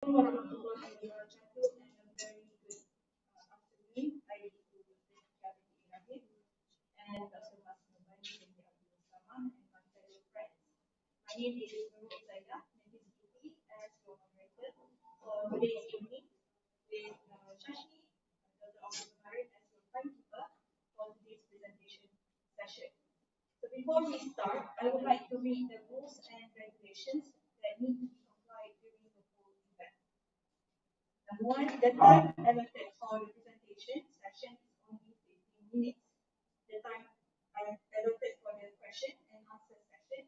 Warahmatullahi wabarakatuh, and a very good afternoon. I do and Dr. Masa and my fellow friends. My name is Nurul Zaida, and this duty as your moderator for today's evening with Shashi, Dr. Ambilan as your timekeeper for today's presentation session. So before we start, I would like to read the rules and regulations that need to be complied during the whole event. Number one, the time allotted for the presentation session is only 15 minutes. The time allotted for the question and answer session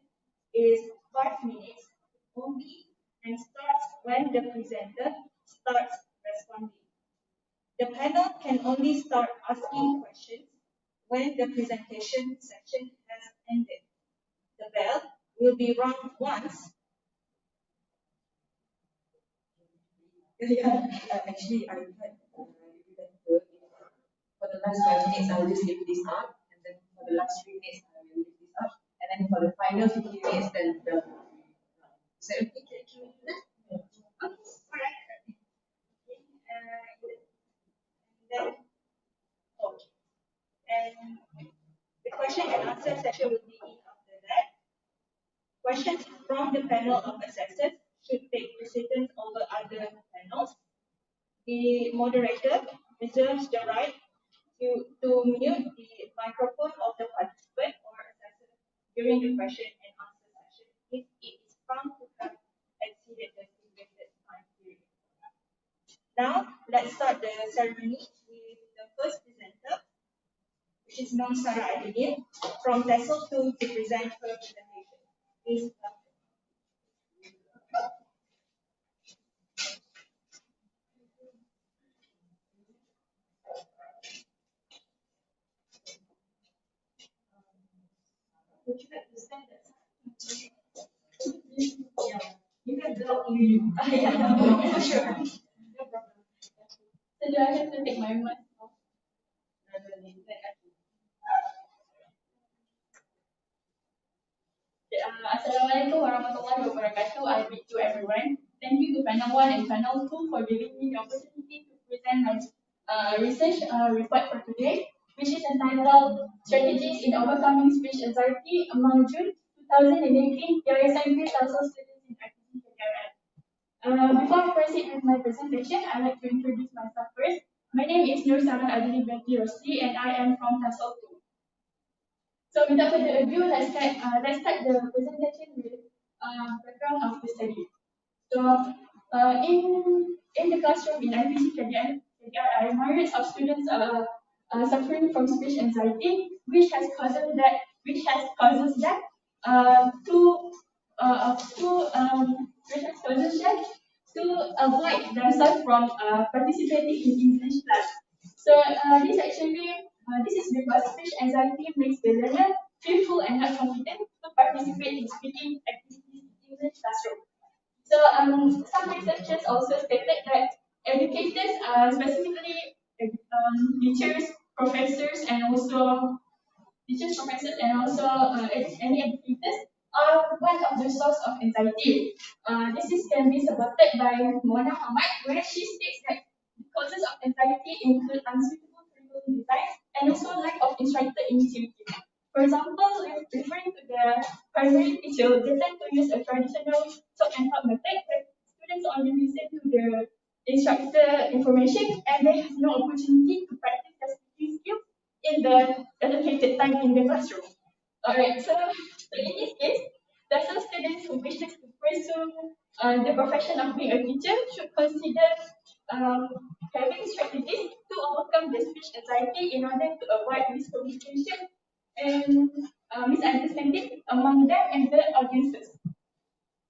is 5 minutes only and starts when the presenter starts responding. The panel can only start asking questions when the presentation session has ended. The bell will be rung once. Actually, I would like for the last 5 minutes, I will just leave this up, and then for the last 3 minutes, I will leave this up, and then for the final 50 minutes, then the. Is that okay? Can we do that? Okay, alright. Then, okay. And the question and answer session will begin after that. Questions from the panel of assessors should take precedence over other panels. The moderator reserves the right to mute the microphone of the participant or assessor during the question and answer session if it is found to have exceeded the stipulated time period. Now, let's start the ceremony with the first presenter, which is Nong Sarah Adilin from TESOL 2 to present her presentation. Please. Would you like to stand that side? Yeah, you can block you. Yeah, for sure. No problem. So do I have to take my mask off? Assalamualaikum warahmatullahi wabarakatuh. I greet to everyone. Thank you to panel 1 and panel 2 for giving me the opportunity to present my research report for today, which is entitled Strategies in Overcoming Speech Anxiety among June 2018 PISMP TESOL Students in Activity Pelajar. Before I proceed with my presentation, I'd like to introduce myself first. My name is Nur Sarah Adili Binti Rosli, and I am from TESOL 2. So without further ado, let's start the presentation with background of the study. So in the classroom in IPC KDR, myriads of students are suffering from speech anxiety, which has causes them to avoid themselves from participating in English class. So this is because speech anxiety makes the learner fearful and not confident to participate in speaking activities in English classroom. So some researchers also stated that educators, specifically teachers, professors, and also any educators are one of the source of anxiety. Can be supported by Mona Hamad, where she states that the causes of anxiety include unsuitable curriculum design and also lack of instructor initiative. For example, referring to the primary teacher, they tend to use a traditional talk and talk method where students only listen to the instructor information and they have no opportunity to practice their speaking skills in the allocated time in the classroom. Alright, so in this case, some students who wishes to pursue the profession of being a teacher should consider having strategies to overcome the speech anxiety in order to avoid miscommunication and misunderstanding among them and the audiences.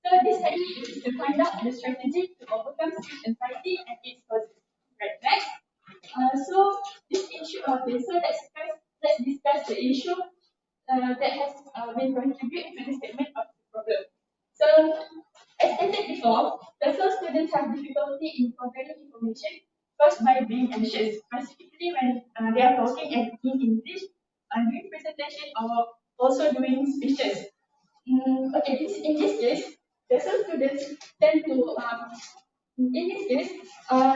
So this study is to find out the strategy to overcome speech anxiety and its causes. Right, next. So this issue of this, so let's discuss the issue that has been contributed to the statement of the problem. So as stated before, the first students have difficulty in conveying information caused by being anxious, specifically when they are talking and in English, doing presentation or also doing speeches. In this case, the some students tend to In this case,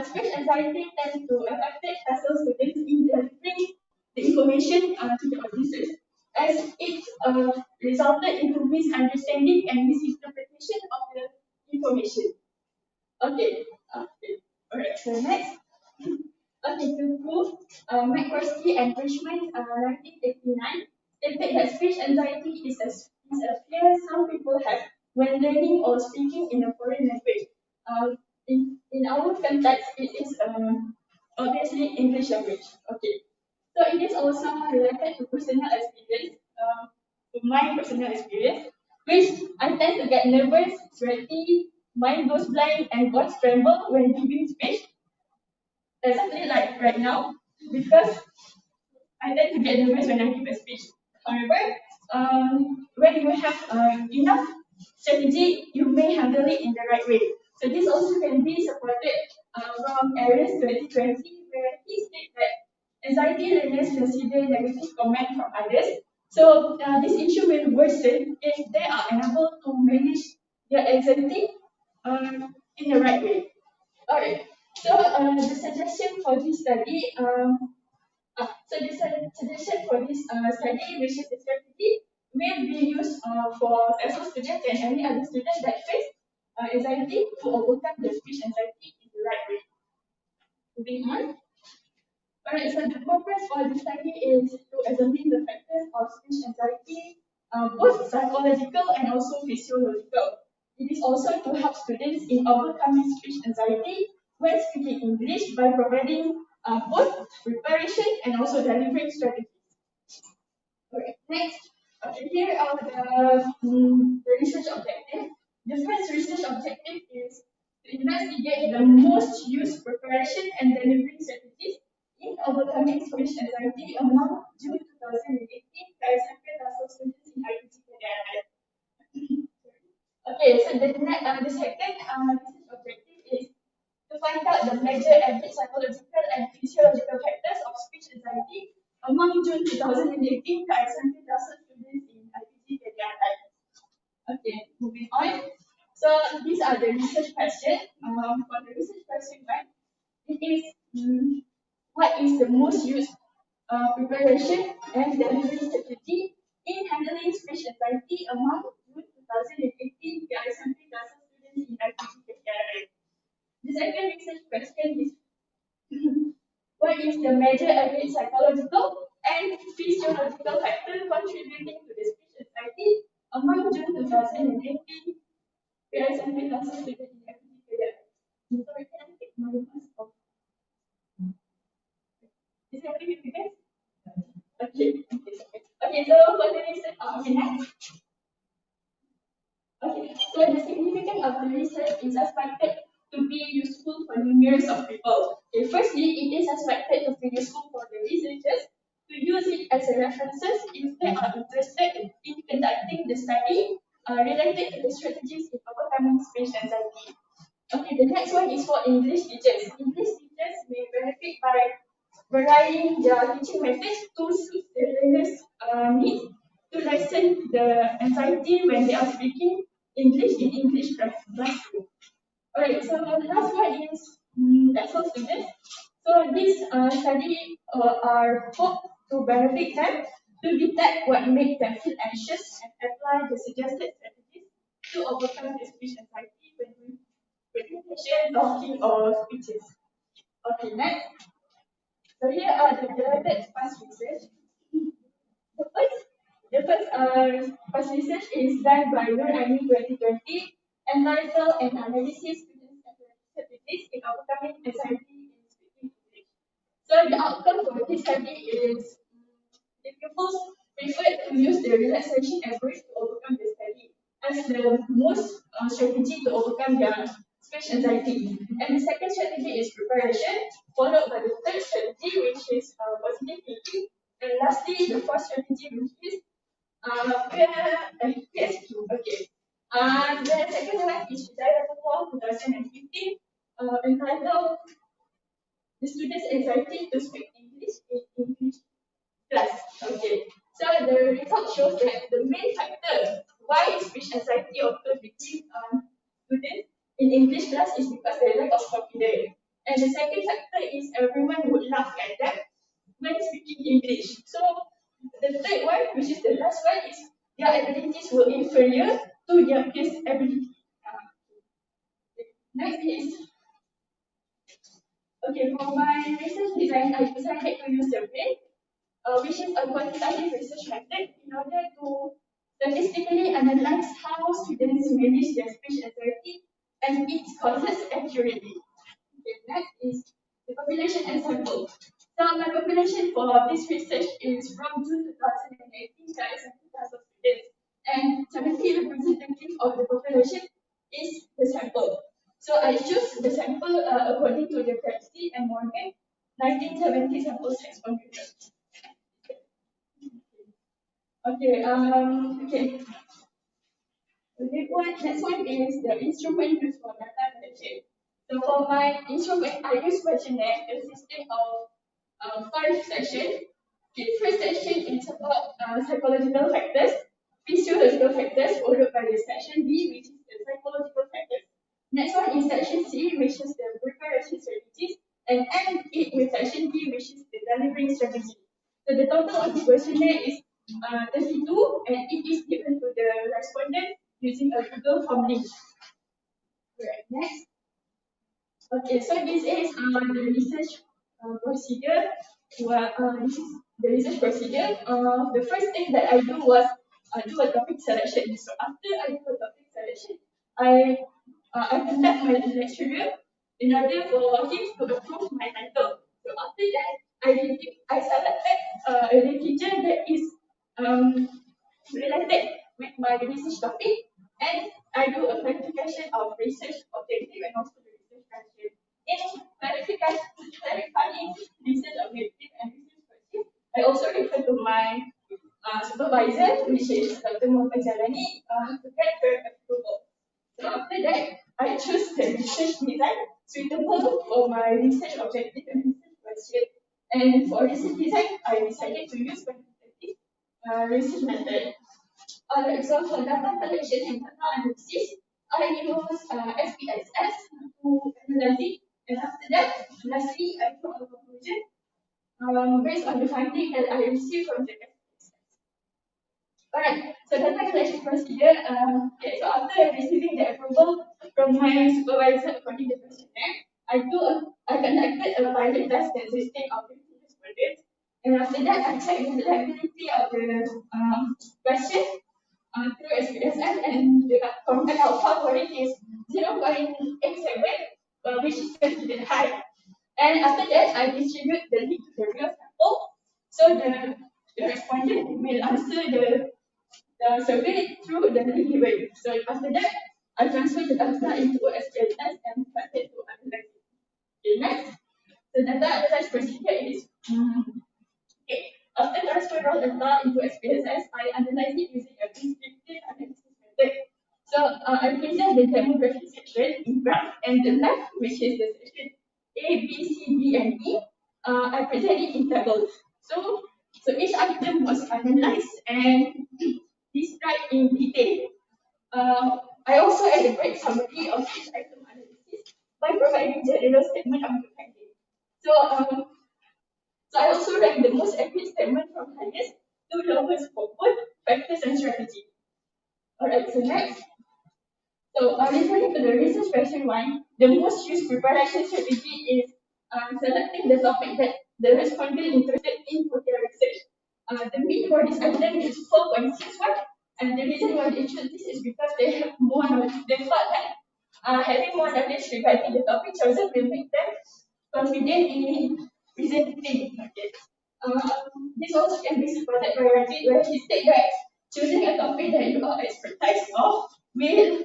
speech anxiety tends to affect TESOL students in delivering the information to the audiences, as it resulted into misunderstanding and misinterpretation of the information. Okay. Alright. So next. Okay, to prove McCroskey and Frischman, 1989, stated that speech anxiety is a fear some people have when learning or speaking in a foreign language. In our context, it is obviously English language. Okay, so it is also related to personal experience, to my personal experience, which I tend to get nervous, sweaty, mind goes blank, and voice tremble when giving speech. Exactly like right now, because I tend to get nervous when I give a speech. However, when you have enough strategy, you may handle it in the right way. So this also can be supported from Areas 2020, where he states that anxiety learners consider negative comment from others. So this issue will worsen if they are unable to manage their anxiety in the right way. Alright. So the suggestion for this study, suggestion for this study, which is the strategy, will be used for ESO students and any other student that face anxiety to overcome the speech anxiety in the right way. Moving on. Alright, so the purpose for this study is to examine the factors of speech anxiety, both psychological and also physiological. It is also to help students in overcoming speech anxiety when speaking English by providing both preparation and also delivery strategies. Alright, next, here are the research objective. The first research objective is to investigate the most used preparation and delivery strategies in overcoming speech anxiety among June 2018 PISMP students in IPT Pelajar. Okay, so the second research objective is to find out the major average psychological and physiological factors of speech anxiety among June 2018 PISMP students in IPT Pelajar. Okay, moving on. So these are the research questions. For the research question one, it is what is the most used preparation and delivery strategy in handling speech anxiety among June 2018 PISMP students in IPT. The second research question is what is the major average psychological and physiological factor contributing to the speech anxiety among June 2018 PISMP students in IPT? Sorry, can I take my mask off? Is it okay with you guys? Okay. Okay, so for the research, okay, next. Okay, so the significance of the research is expected to be useful for numerous of people. Okay, firstly, it is expected to be useful for the researchers to use it as a references if they are interested in conducting the study related to the strategies in overcoming speech anxiety. Okay, the next one is for English teachers. English teachers may benefit by varying their teaching methods to suit the learners' needs to lessen the anxiety when they are speaking English in English classroom. Alright, so the last one is that's all students. So this study are hoped to benefit them to detect what makes them feel anxious and apply the suggested strategies to overcome the speech anxiety when doing presentation, talking, or speeches. Okay, next. So here are the related past research. The first research is done by Nur Aini 2020, entitled An Analysis Student Strategies in Overcoming Anxiety in Speaking English. So the outcome for this study is the pupils preferred to use the relaxation approach to overcome the study as the most strategy to overcome their speech anxiety. And the second strategy is preparation, followed by the third strategy, which is positive thinking. And lastly, the fourth strategy, which is PSQ. Okay. The second one is Hidayatullah 2015, entitled The Student's Anxiety to Speak English in English Class. Okay. So the result shows that the main factor why speech anxiety occurs between students in English class is because they lack of confidence. And the second factor is everyone would laugh at them when speaking English. So the third one, which is the last one, is their abilities were inferior to their peers' ability. Next is, okay, for my research design, I decided to use survey, which is a quantitative research method in order to statistically analyze how students manage their speech anxiety and its causes accurately. Okay, next is the population ensemble. So my population for this research is from June 2018 to 70,000 students, and 70 representative of the population is the sample. So I choose the sample according to the Krebsky and Morgan 1970 sample sex computer. Okay, okay. Next one is the instrument used for data collection. So for my instrument, I use questionnaire consisting of 5 sections. Okay, first section is about psychological factors, physiological factors, followed by the section B, which is the psychological factors. Next one is section C, which is the preparation strategies, and end it with section D, which is the delivering strategy. So the total of the questionnaire is 32, and it is given to the respondent using a Google form link. Right, next. Okay, so this is the research procedure. Well, this is the research procedure. The first thing that I do was do a topic selection. So after I do a topic selection, I contact my lecturer in order for him to approve my title. So after that, I selected a literature that is related with my research topic, and I do a clarification of research objective and also the research question. In clarifying research objective and research question, I also refer to my supervisor, which is Dr. Mohammed to get her approval. So after that, I choose the research design suitable for my research objective and research question. And for research design, I decided to use quantitative research method. So for data collection and data analysis, I use SPSS to analyze it. And after that, lastly, I draw a conclusion based on the finding that I received from the SPSS. Alright, so data collection procedure. Okay, so after receiving the approval from my supervisor according to the questionnaire, I conducted a pilot test consisting of 50 respondents, and after that, I checked the reliability of the question through SPSS, and the combined alpha for it is 0.87, which is considered high. And after that, I distribute the link to the real sample, so the respondent will answer the survey through the link given. So after that, I transfer the data into SPSS and start it to analyze it. Okay, next, the data analysis procedure is okay. After transfer raw data into SPSS, I analyze it using a descriptive analysis method. So I present the demographic section in graph, and the left, which is the section A, B, C, D, and E, I present it in tables. So each item was analyzed and described in detail. I also add a great summary of each item analysis by providing general statement of the finding. So I also rank the most accurate statement from highest to lowest for both factors and strategy. Alright, so next. So referring to the research question 1, the most used preparation strategy is selecting the topic that the respondent interested in for their research. The mean for this item is 4.61, and the reason why they choose this is because they have more knowledge. They thought that having more knowledge regarding the topic chosen will make them confident in presenting. Okay. This also can be supported by Rajit, where he stated that choosing a topic that you are expertise of will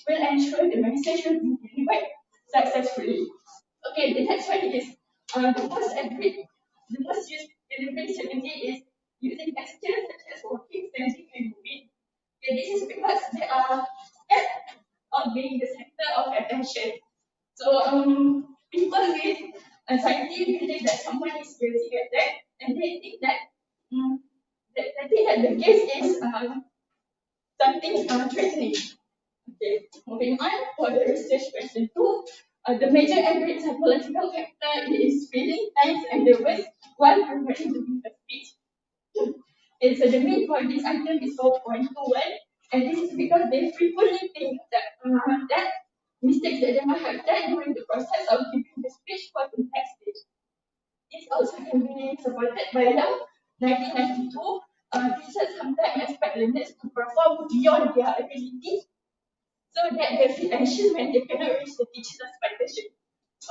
ensure the message will be delivered successfully. Okay, the next one is the most used delivery strategy is using gestures such as walking, standing, and moving. Okay, this is because they are scared of being the center of attention. So people with anxiety believe that someone is gazing at them, and they think that they think that the gaze is something threatening. Okay, moving on for the research question 2. The major average psychological factor is feeling times and the words while preparing to give a speech. Okay, so the mean for this item is 4.21, and this is because they frequently think that mistakes that they might have done during the process of giving the speech for the next stage. This also can be supported by the 1992. Teachers sometimes expect learners to perform beyond their ability so that they feel anxious when they cannot reach the teacher's expectation.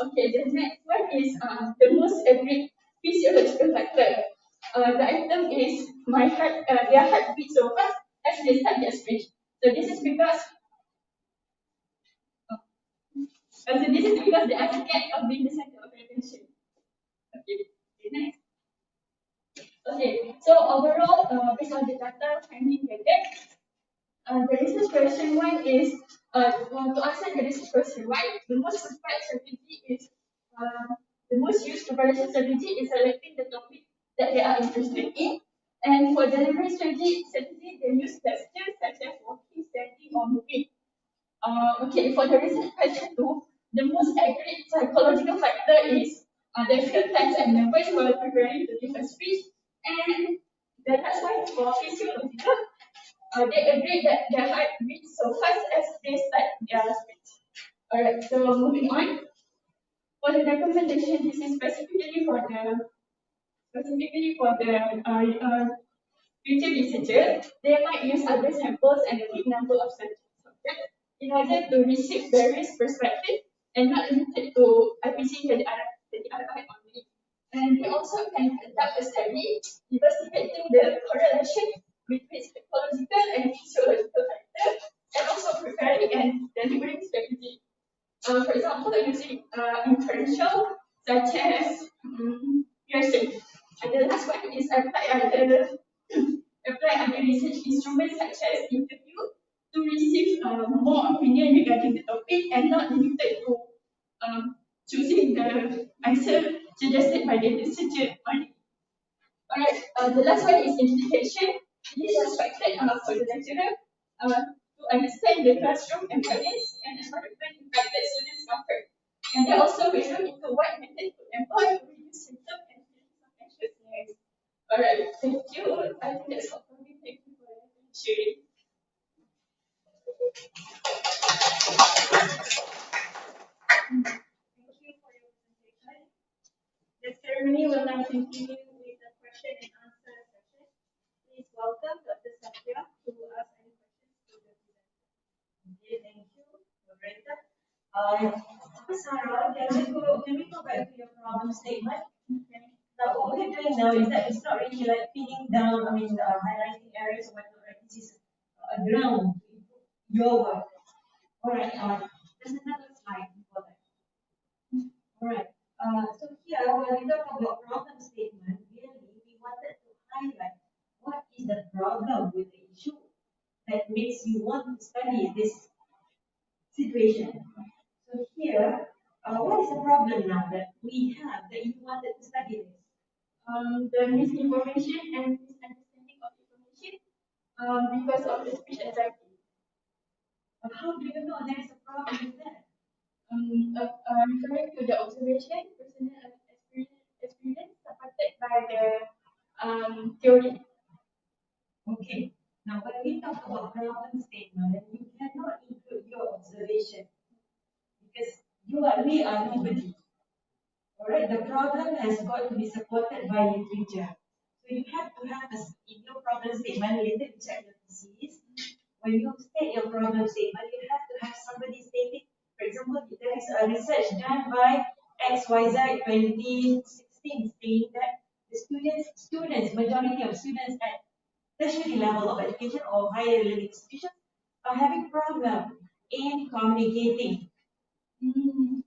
Okay, the next one is the most average physiological factor. The item is their heart beats so fast as they start their speech. So this is because they are scared of being the center of attention. Okay, next. Okay, so overall, based on the data finding gathered, the research question 1 is to answer the research question 1, the most prepared strategy is the most used preparation strategy is selecting the topic that they are interested in. And for delivery strategy, they use gestures such as walking, standing, or moving. Okay, for the research question 2, the most accurate psychological factor is they feel tense and nervous while preparing to give a speech. And the last one for physiological, they agree that their heart beats so fast as they start their speech. Alright, so moving on. For the recommendation, this is specifically for the future researchers. They might use other samples and a big number of subjects in order to receive various perspectives and not limited to IPC and the RI only. And they also can conduct a study investigating the correlation between psychological and physiological factors and also preparing and delivering strategy. For example, using inferential such as piercing. And the last one is apply other research instruments such as interview to receive more opinion regarding the topic and not limited to choosing the answer suggested by the researcher only. Alright, the last one is implication. This is expected for the lecturer to understand the classroom environment and environment impacted students' comfort. And they also will look into what method to employ to reduce symptoms and feelings of anxiousness. Alright, thank you. I think that's all for me. Thank you for sharing. Thank you for your presentation. The ceremony will now continue with the question and answer session. Please welcome Dr. Satya to ask any questions to the presenter. Okay, thank you, moderator. Sarah, can we go back to your problem statement? Okay. Now, what we're doing now is that it's not really like pinning down, highlighting areas or whatnot, right? This is a ground to improve your work. Alright, there's another slide before that. Alright, so here, when we talk about problem statement, really, we wanted to highlight what is the problem with the issue that makes you want to study this situation. So here, what is the problem now that we have that you wanted to study this? The misinformation and misunderstanding of information because of the speech anxiety. How do you know there is a problem with that? Referring to the observation, personal experience supported by the theory. Okay. Now, when we talk about problem statement, you cannot include your observation because we are liberty. Alright, the problem has got to be supported by literature. So you have to have in your problem statement, later you check your thesis. When you state your problem statement, you have to have somebody stating, for example, there is a research done by XYZ 2016 saying that the majority of students at tertiary level of education or higher learning institutions are having problem in communicating.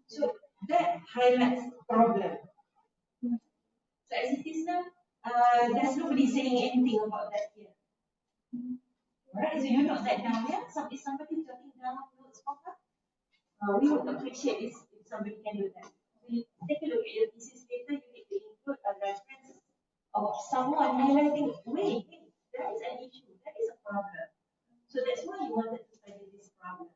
So that highlights problem. So as it is now, there's nobody saying anything about that here. Alright, so you note that down here. Is somebody jotting down notes for her? We would appreciate if somebody can do that. So you take a look at your thesis later, you need to include a reference of someone highlighting, wait, there is an issue, there is a problem. So that's why you wanted to study this problem.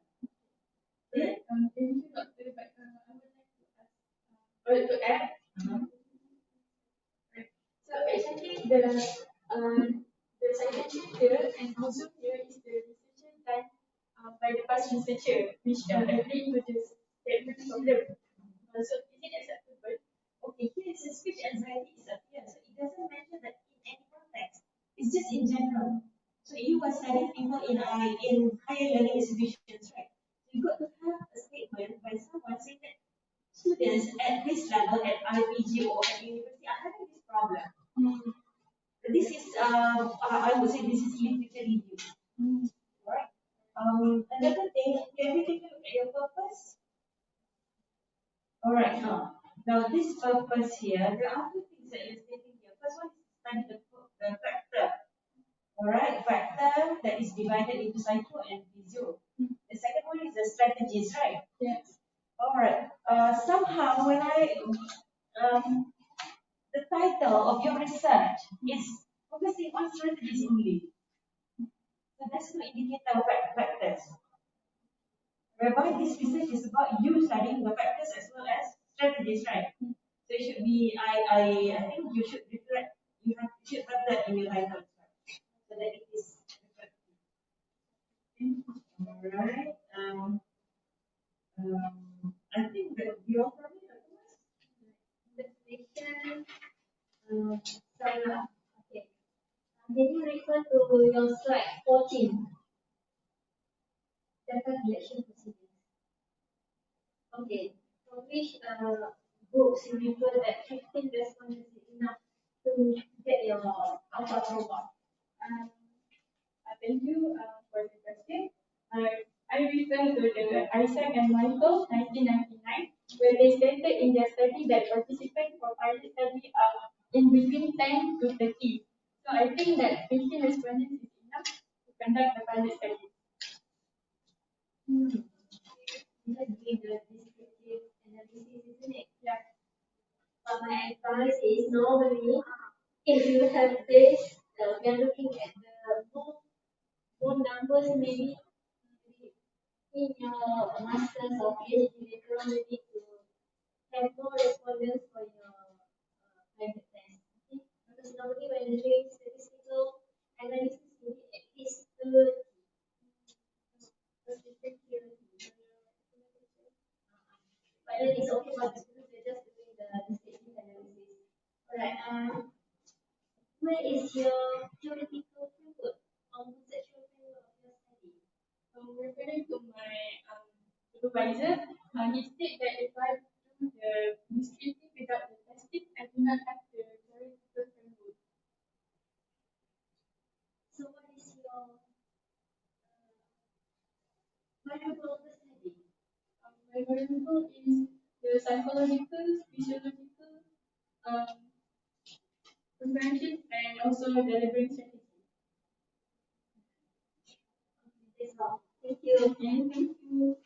to add. Right. So actually the citation here and also here is the research done by the past researcher, which agree to the statement of them. So is it acceptable? Okay, here is a speech anxiety is appear, so it doesn't mention that in any context. It's just in general. So you are studying people in higher learning institutions, right? So you got to have a statement by someone saying that students at this level at IPG or at university are having this problem. This is I would say this is literature review. Alright. Another thing, can we take a look at your purpose? Alright, now this purpose here, there are two things that you're stating here. First one is study the factor. Alright, factor that is divided into psycho and physio. The second one is the strategies, right? Yes. Alright. Somehow when the title of your research is focusing on strategies only. So that's no indicator of factors. Whereby this research is about you studying the factors as well as strategies, right? So it should be, I think you should reflect, you should have that in your title, so that it is effective. Alright. I think that you are probably Definition, Sarah. Okay. Can you refer to your slide 14? Data collection procedures. Okay. For which groups you refer that 15 respondents is enough to get your alpha robot? Thank you for the question. I refer to the Isaac and Michael, 1999, where they stated in their study that participants for pilot study are in between 10 to 30. So I think that 15 respondents is enough to conduct the pilot study. Just doing the descriptive analysis, isn't it? Yeah. But my advice is normally, if you have this, we are looking at the more numbers maybe in your master's or PhD later on, you need to have more respondents for your private test. Okay? Because normally when you're doing statistical analysis, you need at least 30. But then it's okay for the students, they're just doing the statistical analysis. Alright, where is your theoretical framework or conceptual framework of your study? Referring to my supervisor, he stated that if I do the descriptive without the testing, I do not have the theoretical framework. So what is your variable of the study? My variable is the psychological, physiological, comprehension, and also delivering strategy. That's all. Thank you. Okay, thank you.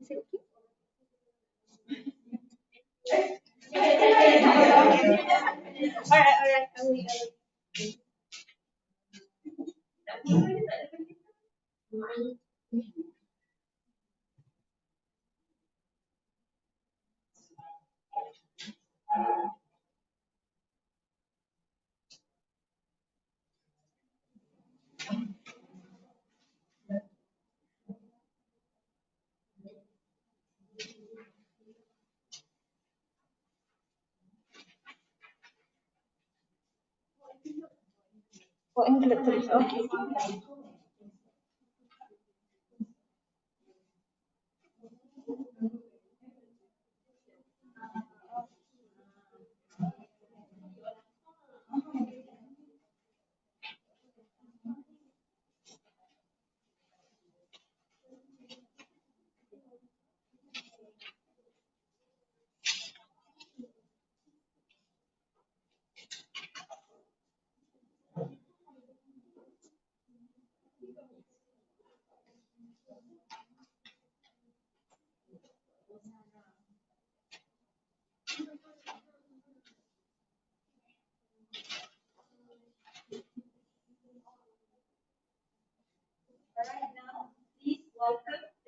Is it okay? Alright, I will. For intellectuals, okay.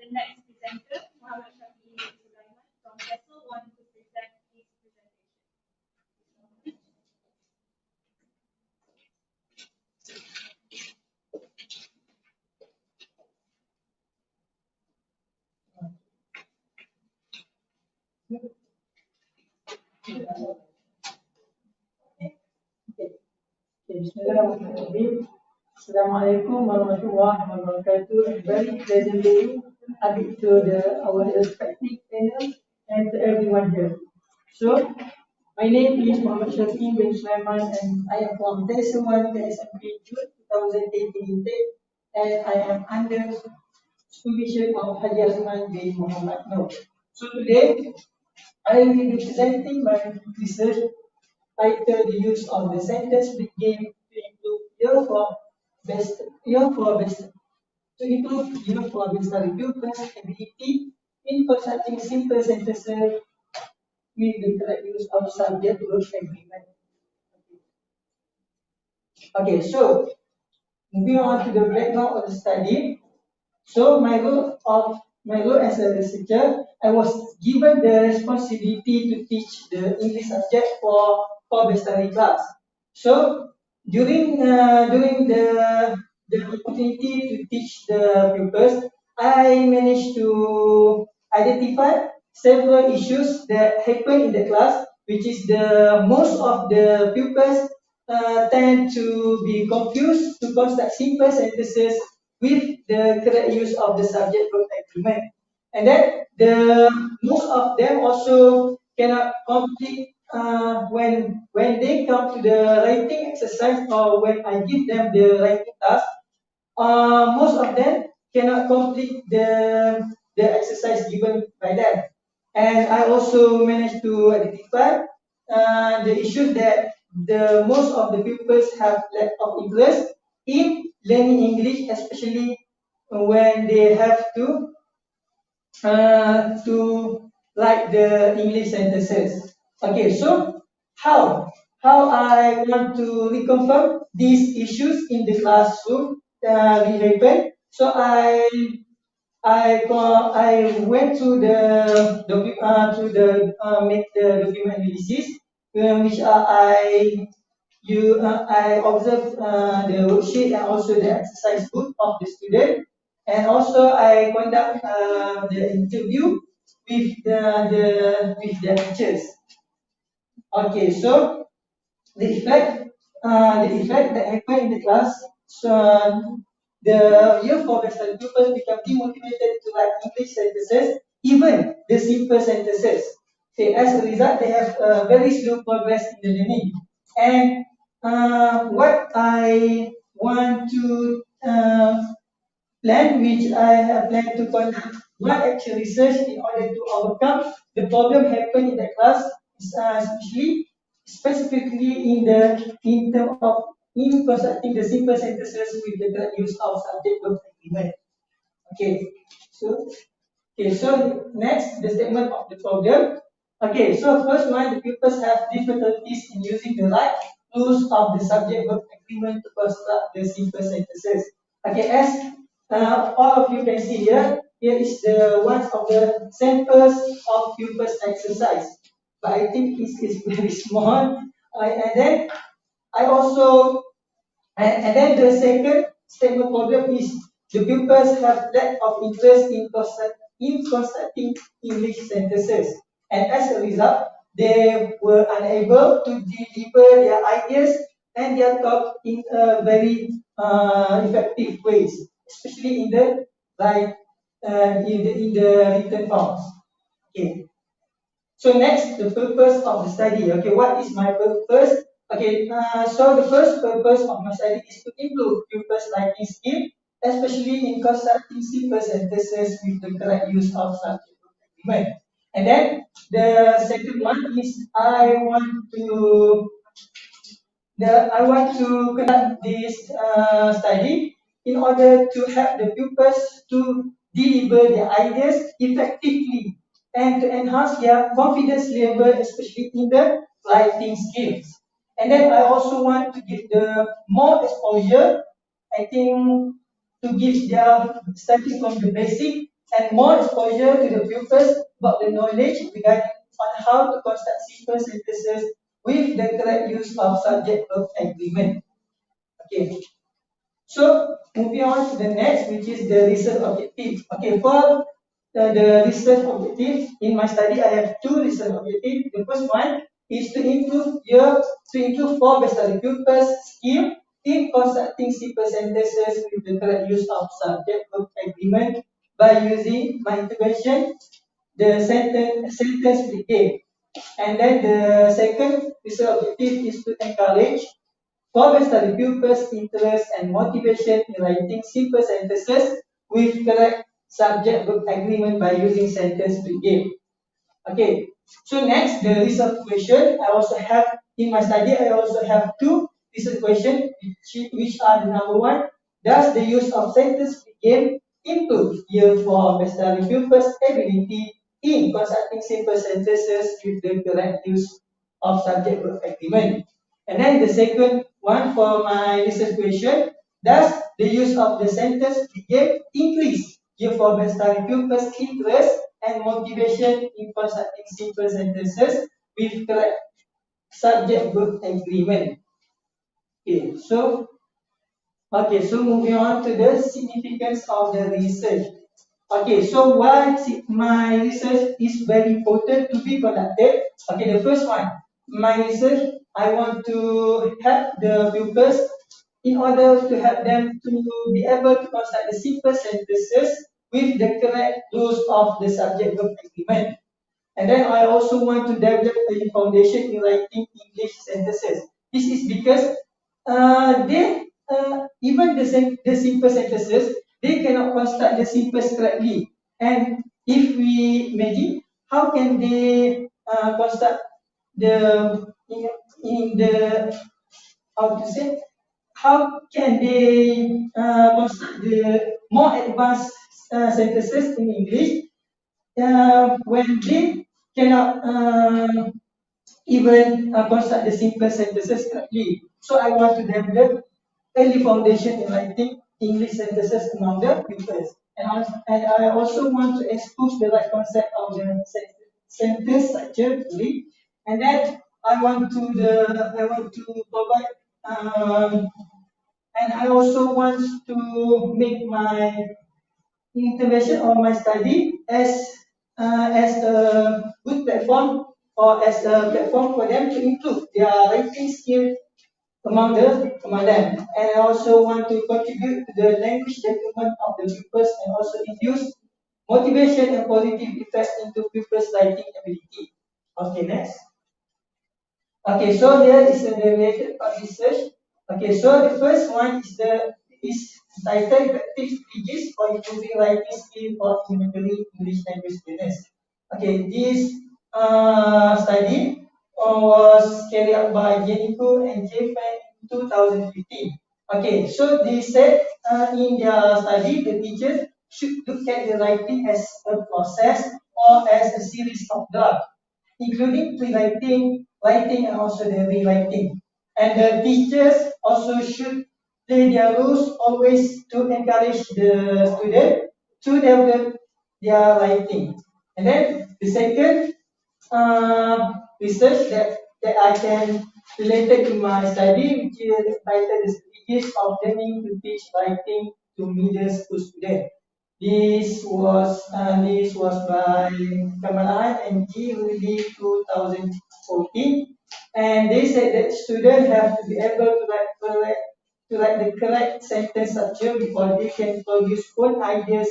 the next presenter, Muhammad Shafi Sulaiman from Vessel 1 to present his presentation. Bismillahirrahmanirrahim. Assalamualaikum warahmatullahi wabarakatuh. A very pleasant day to our respective panel and to everyone here. So, my name is Muhammad Shafi bin Sulaiman and I am from Tajuk PISMP June 2018 intake and I am under supervision of Haji Azman bin Muhammad Noor. So today, I will be presenting my research titled The Use of the Sentence Begin to Improve Your vocabulary pupils' ability in constructing simple sentences with the correct use of subject-verb agreement. Okay, so moving on to the background of the study. So my role as a researcher, I was given the responsibility to teach the English subject for the study class. So during the opportunity to teach the pupils, I managed to identify several issues that happen in the class, which is the most of the pupils tend to be confused to construct simple sentences with the correct use of the subject verb agreement, and then the most of them also cannot complete when they come to the writing exercise or when I give them the writing task. Most of them cannot complete the exercise given by them, and I also managed to identify the issue that the most of the pupils have lack of interest in learning English, especially when they have to write the English sentences. Okay, so how I want to reconfirm these issues in the classroom will happen. So I went to make the document analysis, which I observed the worksheet and also the exercise book of the student, and also I conduct the interview with the teachers. Okay, so the effect that happened in the class. So the year for Western pupils become demotivated to write English sentences, even the simple sentences. Okay, as a result, they have very slow progress in the learning. And what I want to plan, which I have planned to conduct one actual research in order to overcome the problem happen in the class, especially specifically in terms of in constructing the simple sentences with the correct use of subject verb agreement. Okay, so next the statement of the problem. Okay, so first one, the pupils have difficulties in using the right use of the subject verb agreement to construct the simple sentences. Okay, as all of you can see here, here is the one of the samples of pupils exercise. But I think it is very small. And then I also and then the second statement problem is the pupils have lack of interest in constructing English sentences, and as a result, they were unable to deliver their ideas and their thought in a very effective ways, especially in the right in the written forms. Okay. So next, the purpose of the study. Okay, what is my purpose? Okay, so the first purpose of my study is to improve pupils' writing skill, especially in constructing simple sentences with the correct use of subject agreement. And then the second one is I want to conduct this study in order to help the pupils to deliver their ideas effectively and to enhance their confidence level, especially in the writing skills. And then I also want to give the more exposure, I think, to give their starting from the basic and more exposure to the pupils about the knowledge regarding on how to construct simple sentences with the correct use of subject-verb agreement. Okay. So moving on to the next, which is the research objective. Okay, for the research objective in my study, I have two research objectives. The first one is to improve four best study pupils' skill in constructing simple sentences with the correct use of subject-verb agreement by using my intervention, the sentence brigade. And then the second research objective is to encourage for study pupils' interest and motivation in writing simple sentences with correct subject-verb agreement by using sentence brigade. Okay. So next, the research question. I also have in my study. I also have two research questions, which are the number one. Does the use of sentence brigade improve year 4 best study pupils' ability in constructing simple sentences with the correct use of subject-verb agreement? And then the second one for my research question, does the use of the sentence brigade increase year 4 best study pupils' interest and motivation in constructing simple sentences with correct subject-verb agreement? Okay, so moving on to the significance of the research. Okay, so why my research is very important to be conducted? Okay, the first one, my research, I want to help the pupils in order to help them to be able to construct the simple sentences with the correct rules of the subject-verb agreement. And then I also want to develop a foundation in writing English sentences. This is because even the simple sentences, they cannot construct the simples correctly. And if we imagine, how can they construct the in the how to say, how can they construct the more advanced sentences in English when they cannot even construct the simple sentences correctly? So I want to develop early foundation in writing English sentences among the pupils. And I also want to expose the right concept of the sentence structure, and then I want to provide and I also want to make my intervention or my study as a good platform or as a platform for them to improve their writing skill among them. And I also want to contribute to the language development of the pupils and also induce motivation and positive effects into pupils' writing ability. Okay, next. Okay, so here is the related part research. Okay, so the first one is titled Effective Strategies for Improving Writing Skill for Elementary English Language Learners. Okay, this study was carried out by Jennifer and Japan in 2015. Okay, so they said in their study, the teachers should look at the writing as a process or as a series of drafts, including pre-writing, writing, and also the rewriting. And the teachers also should play their roles always to encourage the student to develop their writing. And then the second research that I can related to my study, which is titled The Strategies of Learning to Teach Writing to Middle School Students. This was by Kamalan and G. Rudy 2014, and they said that students have to be able to write the correct sentence structure before they can produce own ideas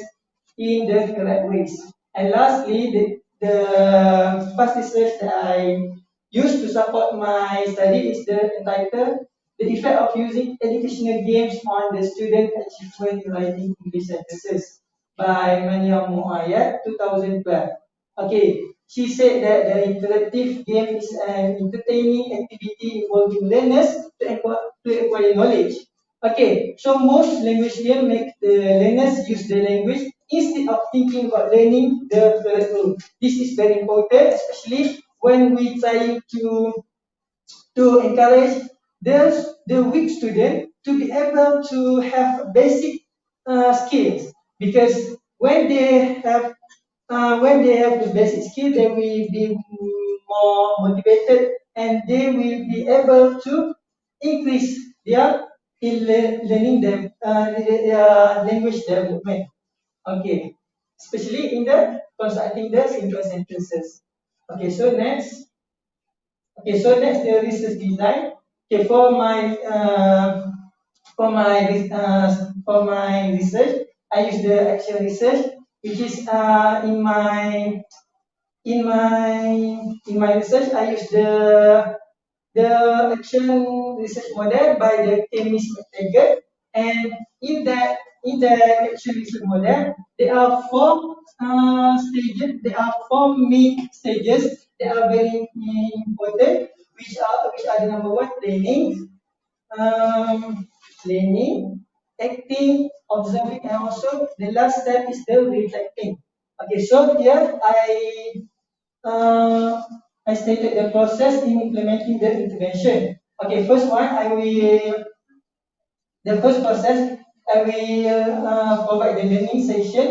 in the correct ways. And lastly, the past research that I used to support my study is the entitled The Effect of Using Educational Games on the Student Achievement in Writing English Sentences by Mania Moayat 2012. Okay, she said that the interactive game is an entertaining activity involving learners to acquire knowledge. Okay, so most language games make the learners use the language instead of thinking about learning the correct rule. This is very important, especially when we try to encourage the weak student to be able to have basic skills, because when they have the basic skill, they will be more motivated and they will be able to increase their learning them their language development. Okay, especially in the constructing the simple sentences. Okay, so next. Okay, so next the research design. Okay, for my research, I use the actual research, which is in my in my research I use the action research model by the chemist Tajuk, and in that action research model there are four main stages that are very important, which are the number one, um, planning, acting, observing, and also the last step is the reflecting. Okay, so here uh, I stated the process in implementing the intervention. Okay, the first process, I will provide the learning session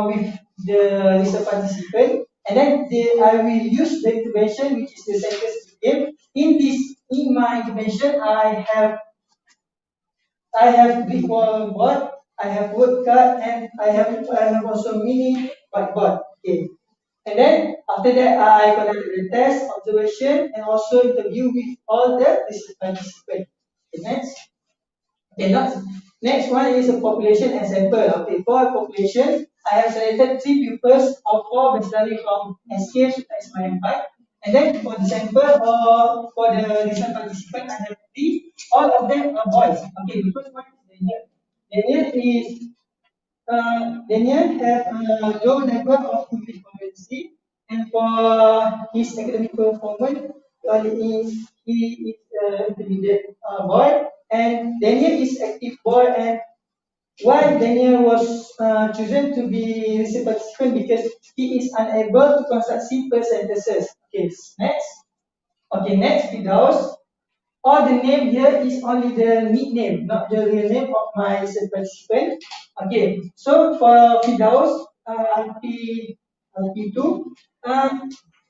with the research participant, and then I will use the intervention, which is the sentence game. In my intervention, I have big board, I have word card, and I have also mini whiteboard. Okay. And then after that, I conducted the test, observation, and also interview with all the research participants. Okay, next. Okay, next one is a population and sample. Okay, for population, I have selected 3 pupils of 4 basically from SK to SMI5. And then for the sample or for the research participant, I have 3. All of them are boys. Okay, the first one is Daniel. Daniel have a low level of English fluency, and for his academic performance, he is intermediate boy, and Daniel is active boy. And why Daniel was chosen to be research participant, because he is unable to construct simple sentences. Okay, next. Okay, next, Fidaus. All the name here is only the nickname, not the real name of my research participant. Okay, so for Fidaus, P2,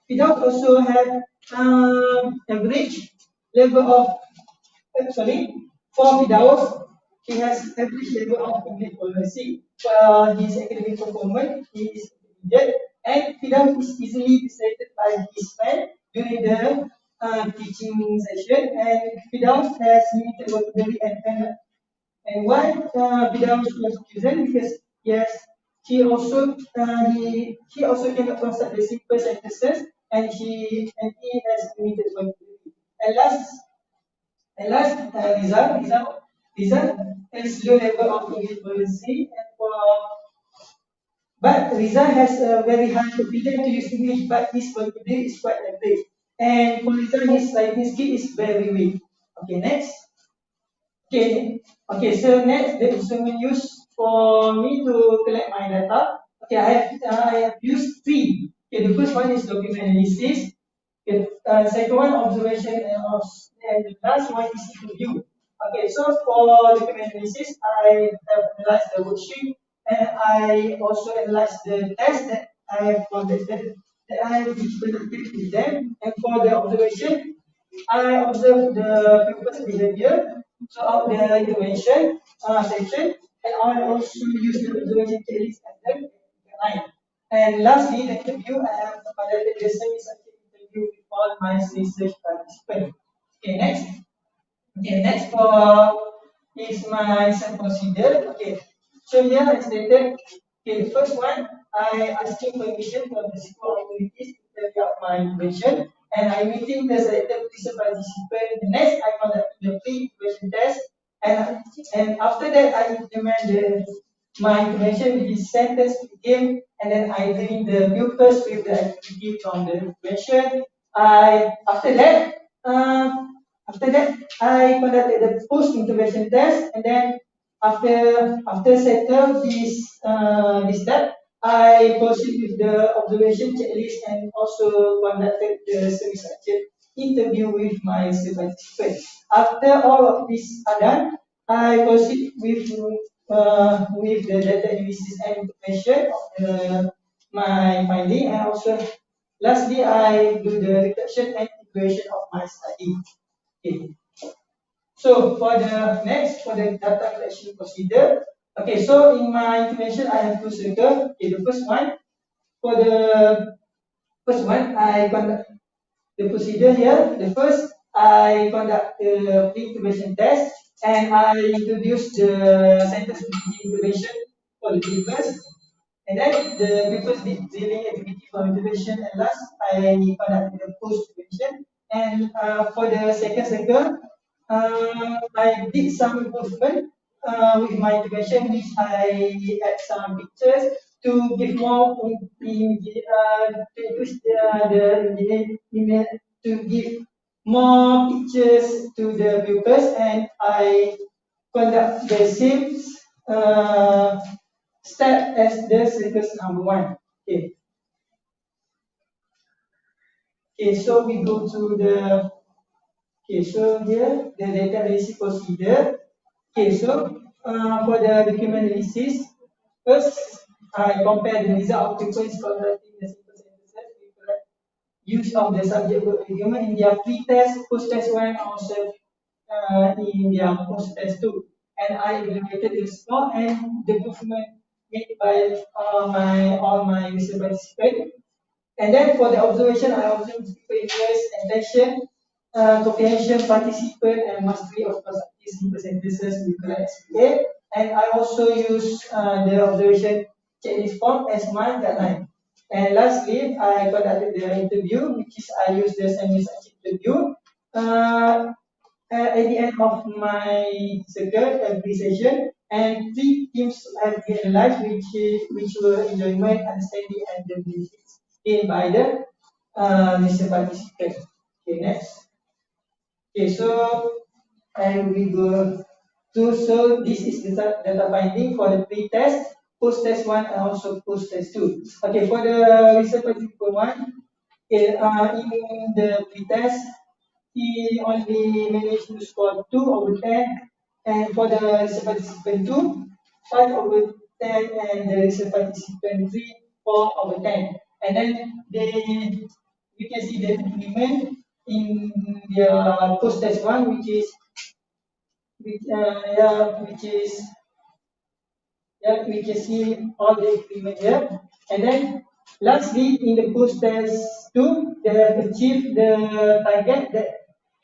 Fidaus also have average level of, sorry, for Fidaus, he has average level of English fluency. For his academic performance, he is intermediate, and Fidaus is easily distracted by his friend during the teaching session, and Fidaus has limited vocabulary and why Fidaus was chosen, because yes, he also cannot construct the simple sentences, and he has limited vocabulary. And Rizal has low level of English fluency, but Riza has a very high confidence to use English, but his vocabulary is quite average. And for Riza, his writing skill is very weak. Okay, next. Okay, so next, the instrument used for me to collect my data. Okay, I have used 3. Okay, the first one is document analysis. Okay, second one, observation, and the last one is interview. Okay, so for document analysis, I have analyzed the worksheet, and I also analyzed the test that I have conducted, that I have conducted with them. And for the observation, I observed the pupils' behavior throughout the intervention section, and I also use the observation techniques and the line. And lastly, the interview, I have conducted the semi-subject interview with all my research participants. Okay, next. Okay, next for is my some procedure. Okay, so here I stated. Okay, the first one, I asking permission from the school authorities to carry out my intervention, and I meeting the selected research participant. The next, I conduct the pre-intervention test, and after that, I implement my intervention with this sentence game, and then I bring the pupils with the activity from the intervention. I after that. After that, I conducted the post-intervention test, and then after settle this step, I proceed with the observation checklist and also conducted the semi-structured interview with my participants. After all of these are done, I proceed with with the data analysis and integration of my finding, and also lastly I do the reflection and integration of my study. Okay. So for the next, for the data collection procedure, okay, so in my information I have two circles. Okay, the first one, for the first one I conduct the procedure here. The first, I conduct the pre-incubation test and I introduce the sentence incubation for the papers. And then the papers dealing activity for incubation, and last I conduct the post-incubation. And for the second cycle, I did some improvement with my intervention, which I add some pictures to give more to increase the email to give more pictures to the pupils, and I conduct the same uh, step as the circus number one. Okay. Okay, so we go to the okay, so here the data analysis procedure. Okay, so for the document analysis, first I compare the result of pupils conducting the simple sentences with the use of the subject verb argument in their pre-test, post-test one, also in their post-test two. And I evaluated the score and the improvement made by all my research participants. And then for the observation, I observed people interest, attention, comprehension, participant, and mastery of perspective simple sentences with correct SPA. And I also use the observation checklist form as my guideline. And lastly, I conducted the interview, which is I use the semi-structured interview. At the end of my circle every session, and three themes have been analyzed, which were enjoyment, understanding, and the benefits gained by the research participant. Okay, next. Okay, so and we go to, so this is the data finding for the pre-test, post-test one, and also post-test two. Okay, for the research participant one, okay, in the pre-test, he only managed to score 2/10, and for the research participant 2, 5/10, and the research participant 3, 4/10. And then we can see the improvement in the post-test one, which is yeah, we can see all the improvement here. And then lastly, in the post-test 2, they have achieved the target that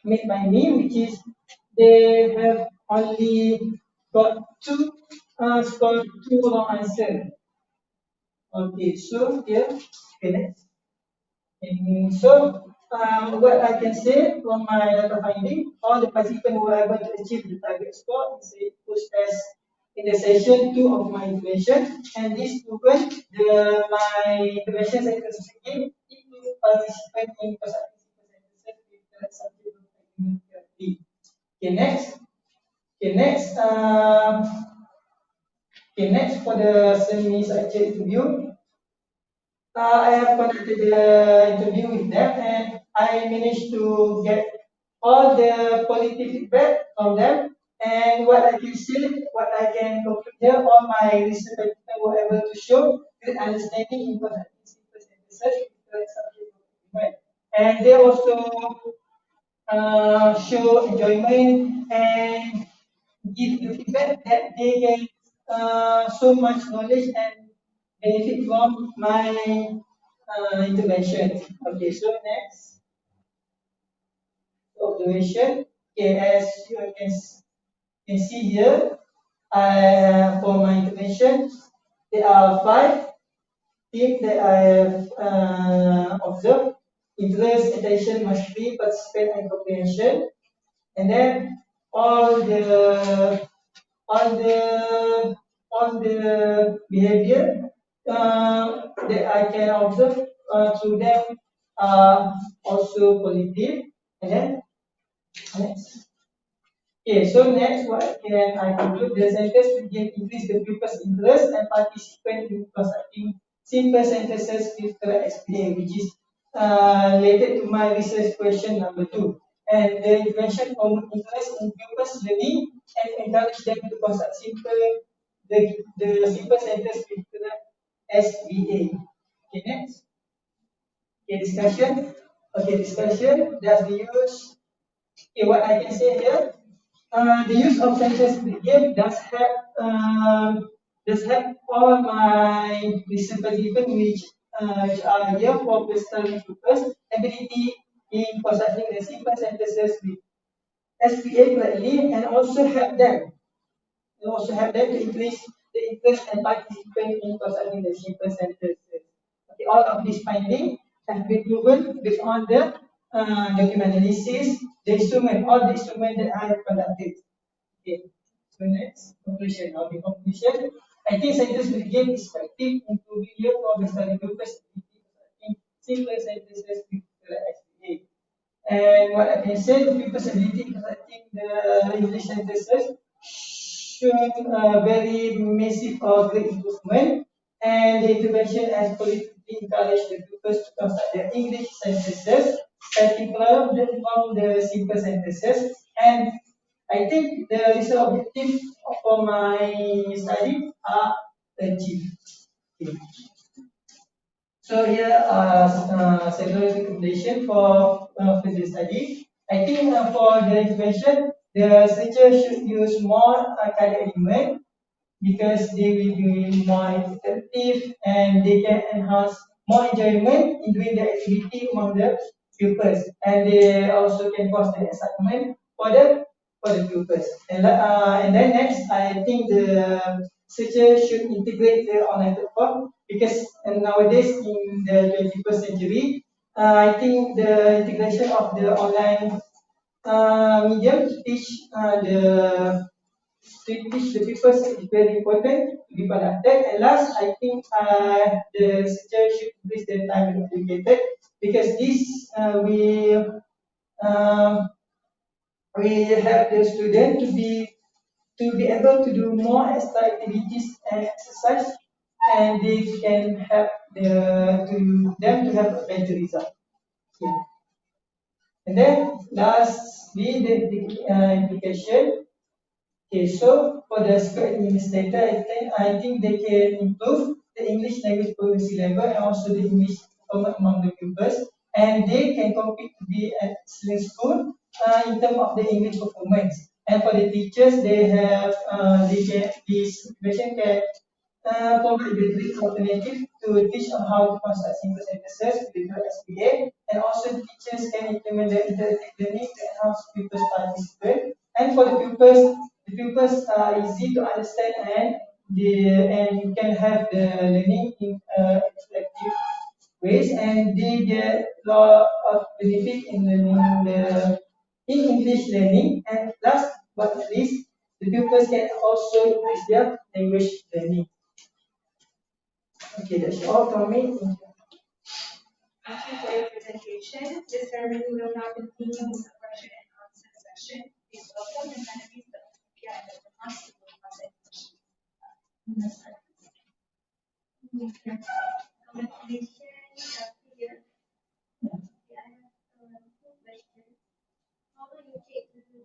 made by me, which is they have only got scored two wrong answer. Okay, so here, okay, next. And so, what I can say from my data finding, all the participants were able to achieve the target score in the post-test in the session 2 of my intervention, and this proven my intervention cycle game include participant in subject. Okay, next. Okay, next. Okay, next for the semi-structured interview. I have conducted the interview with them, and I managed to get all the positive feedback from them. And what I can say, what I can conclude here, all my research participants were able to show good understanding in conducting simple sentences with correct subject verb. And they also show enjoyment and give the feedback that they get so much knowledge and benefit from my intervention. Okay, so next observation. Okay, as you can see here, for my intervention, there are 5 themes that I have observed: interest, attention, mastery, participant, and comprehension. And then all the all the all the behavior that I can observe through them are also positive. And then next. Okay, so next, what can I conclude? The sentence will increase the pupil's interest and participant in constructing simple sentences with correct experience, which is related to my research question number 2. And the intervention promote interest in pupils' learning and encourage them to construct simple the simple sentence with the SVA. Okay, next. Okay, discussion. Okay, discussion. Does the use, okay, what I can say here, the use of sentence begin does have all my principles given which are here for personal purpose, ability in constructing the simple sentences with SPA correctly, and also help them. You also have them to increase the interest and participation in constructing the simple sentences. Okay, all of these findings have been proven based on the document analysis, the instrument, all the instrument that I have conducted. Okay, so next, conclusion. Okay, conclusion. I think sentence begin is effective in improving your problem study purpose in simple sentences with the SPA. And what I can say, the people's ability in constructing the English sentences shown very massive or great improvement, and the intervention has politically encouraged the pupils to construct their English sentences, particularly from the simple sentences. And I think the result objective for my study are achieved. Okay. So here are several recommendations for further study. I think for the intervention, the researcher should use more color element because they will be more effective and they can enhance more enjoyment in doing the activity among the pupils, and they also can foster excitement for the pupils. And then next, I think the researcher should integrate the online platform because nowadays in the 21st century, I think the integration of the online medium to teach the people is very important to be conducted. And last, I think the researcher should increase the time allocated because this um, we have the student to be able to do more extra activities and exercise, and they can help them to have a better result. Okay. And then lastly, the implication. Okay, so for the school administrator, I think they can improve the English language fluency level and also the English performance among the pupils, and they can compete to be an excellent school in terms of the English performance. And for the teachers, this situation can provide the great alternative to teach on how to construct simple sentences with the SPA, and also teachers can implement the interactive learning to enhance pupils' participation. And for the pupils are easy to understand and can have the learning in interactive ways, and they get a lot of benefit in learning in English learning. And last but not least, the pupils can also increase their language learning. Okay, that's all from me. Thank you for your presentation. This ceremony will now continue with the question and answer session. Please welcome the panelists, Dr. Pia and Dr. Mas, who will ask any questions. Congratulations, Pia. I have two questions. How long you take to do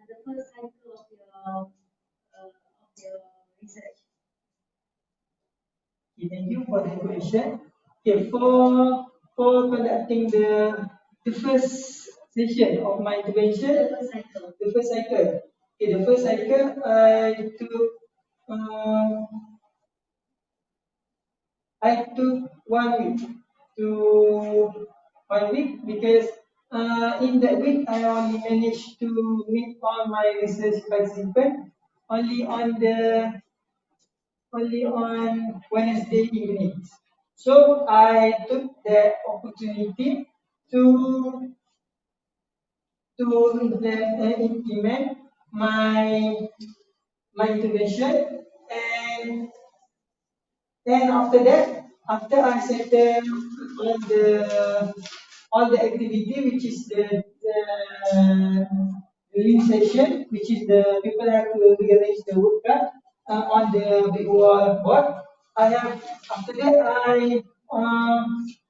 the first cycle of your research? Okay, thank you for the question. Okay, for conducting the first session of my intervention, The first cycle. the first cycle. Okay, the first cycle um, I took 1 week to 1 week because in that week I only managed to meet all my research participants only on Wednesday evenings. So I took the opportunity to implement my intervention, and then after that, after I settle all the activity, which is the link session, which is the people have to rearrange the work card on the big wall board. After that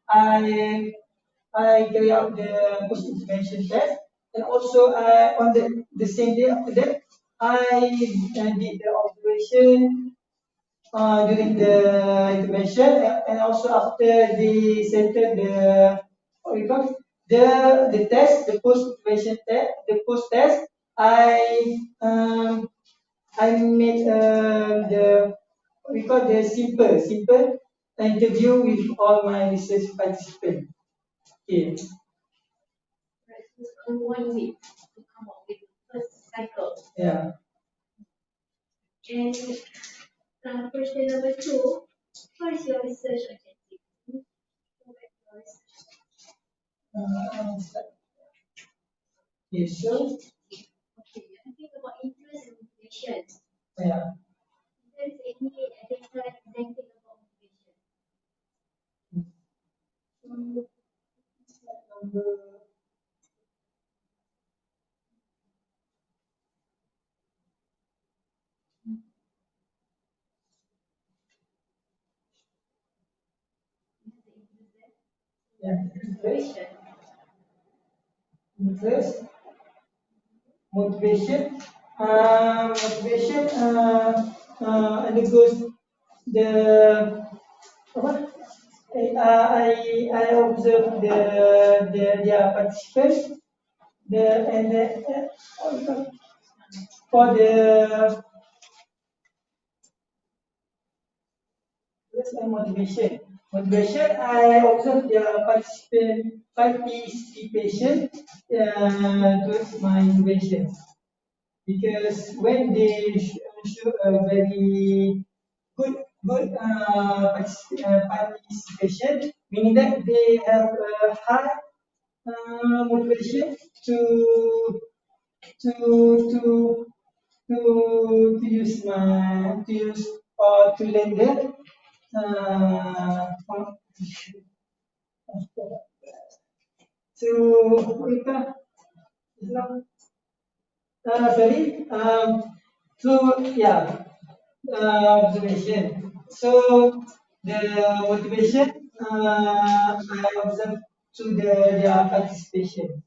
I carry out the post intervention test, and also on the same day after that I did the observation during the intervention, and also after they settled the what we call the test, the post intervention test, the post test. I made the what we call the simple interview with all my research participants. Okay. Right, so it's only 1 week to come up with the first cycle. Yeah. And question number 2, what is your research objective? Go back to your research. Okay, so Okay, I think about interest and motivation. yeah. Is there any data presenting about motivation? Number yeah, Motivation. interest, motivation. Motivation undergoes the what? I observe their participants, the and the what we call- for the what's my motivation. Motivation, I observe the participation towards my innovation. Because when they show a very good participation, meaning that they have a high motivation to to to use or to learn the uh, to what is that? Sorry. So yeah, observation. So the motivation I observe to their participation.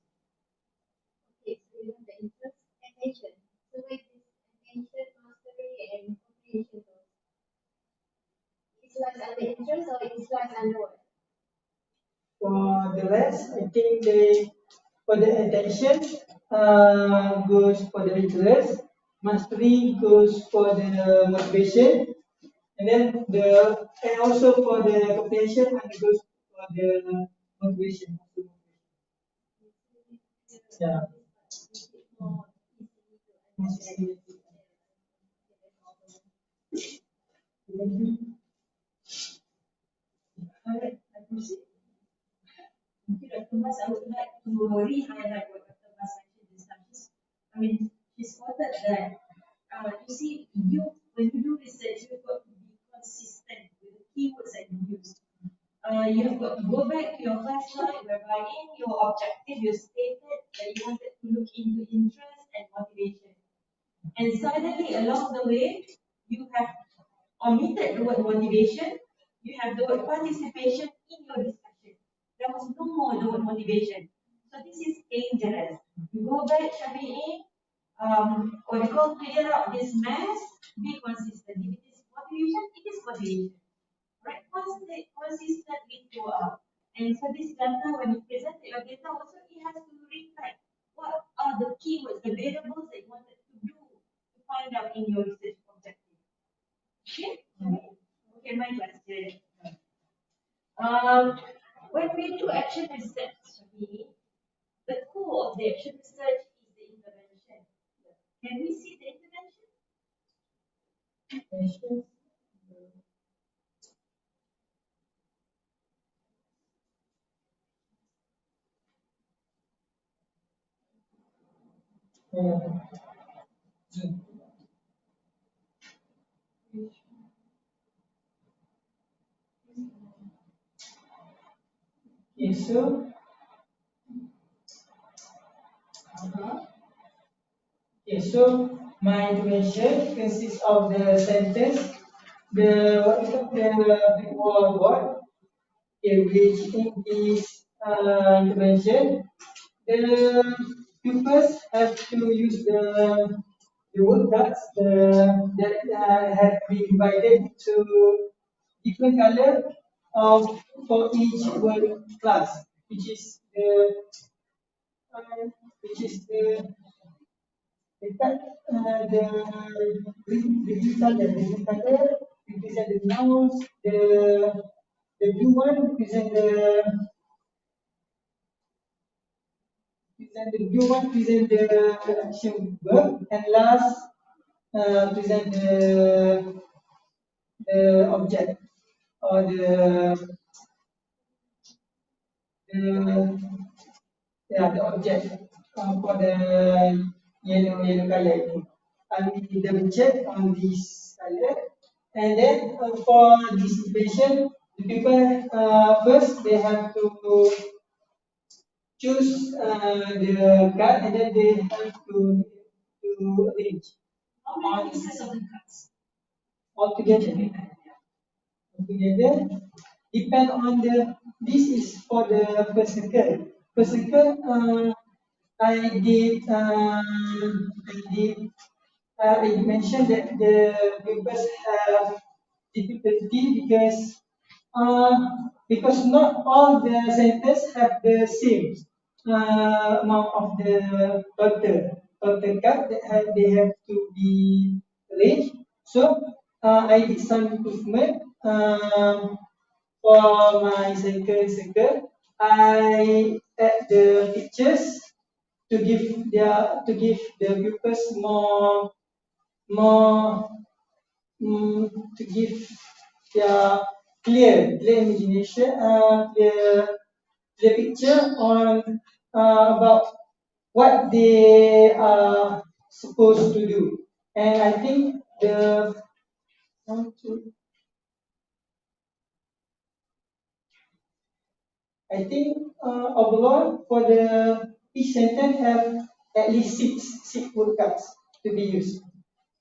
Okay, so you have the interest, attention. So where is attention, mastery, and comprehension goes? It lies under interest or it lies under what? For the rest, I think they for the attention goes for the interest, mastery goes for the motivation, and then and also for the comprehension and goes for the motivation. Yeah. Make it more easy to understand. Alright, I proceed. Okay, Dr. Mas, I would like to re-highlight what Dr. Mas mentioned just now. She spotted that, you see, when you do research, you've got to be consistent with the keywords that you use. You've got to go back to your first slide, whereby in your objective, you stated that you wanted to look into interest and motivation. And suddenly, along the way, you have omitted the word motivation, you have the word participation in your discussion. There was no more the word motivation. So this is dangerous. You go back, Shafi'i, or you go clear out this mess, be consistent. If it is motivation, it is motivation. Right? Consistently throughout. And so this data, when you present your data, also it has to reflect what are the keywords, the variables that you wanted to do to find out in your research objective. Okay? Okay, my question. When we do action research, the core of the action research is the intervention. Can we see the intervention? Okay, so okay, so my intervention consists of the sentence, the what is it, the big word, okay, which in this intervention, the pupils have to use the word cards that have been divided into different color for each word class, which is uh, the card, the green color represent the nouns, the blue one present the action verb, and last present the object or the the object for the yellow color. I will double check on this color, and then for this equation, the people first they have to choose the card, and then they have to arrange How many pieces of the cards? altogether. Altogether, depend on this is for the first circle. First circle, I mentioned that the pupils have difficulty uh, because not all the centers have the same amount of the total card that they have to be arranged. So I did some improvement for my second circle. I add the pictures to give the pupils more to give their clear imagination, clear picture on about what they are supposed to do. And I think one, two, I think overall for the each sentence have at least six word cards to be used.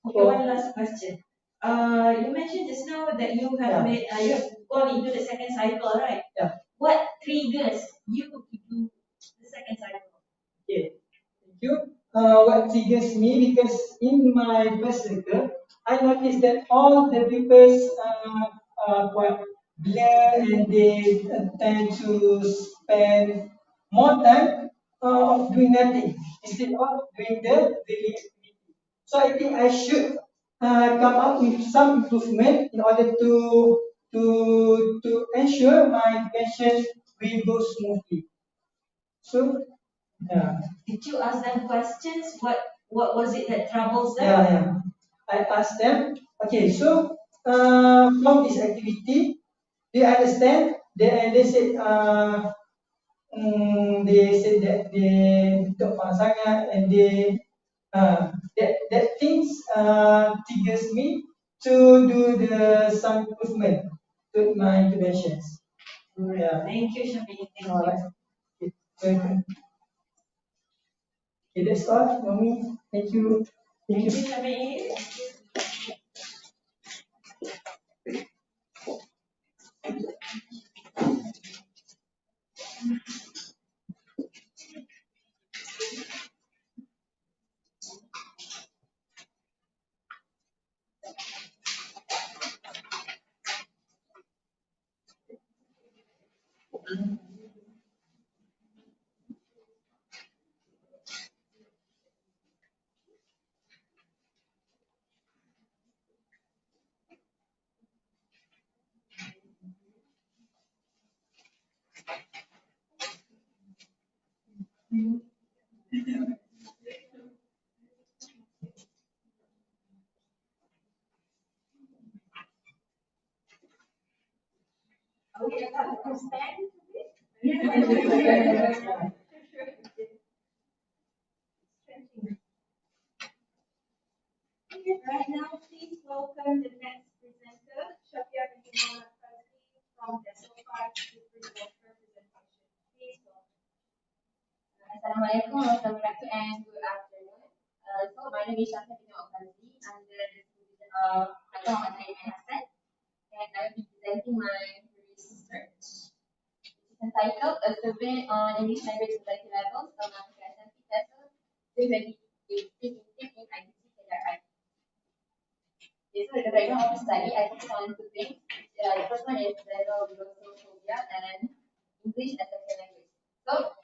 Okay, one last question. You mentioned just now that you have made, you have gone into the second cycle, right? Yeah. What triggers you to do the second cycle? Okay. Thank you. What triggers me because in my first circle, I noticed that all the pupils are quite blur and they tend to spend more time of doing nothing instead of doing the daily activity. So I think I should come up with some improvement in order to ensure my education will go smoothly. So yeah. Did you ask them questions? What was it that troubles them? Yeah. I asked them, okay, so from this activity, they understand, they said that they tak faham sangat and that things triggers me to do some improvement to my interventions. Yeah. Thank you, Shamini. Thank you. Alright. Okay. Okay, that's all for me. Thank you. Thank you, Shamini. Are we allowed to stand? Right now, please welcome the next presenter, Shafia binti Muhammad Fazli from December 5 to present her presentation. Please welcome. Assalamualaikum warahmatullahi wabarakatuh and good afternoon. So my name is Shafia binti Muhammad Fazli under the division of Agama and Hassan, and I will be presenting my research. It's entitled A Survey on English Language Ability Levels among PISMP testers 2018 in IDC KRI. Okay, so the background of the study, I focus on two things. The first one is glossophobia and English as a second language. So,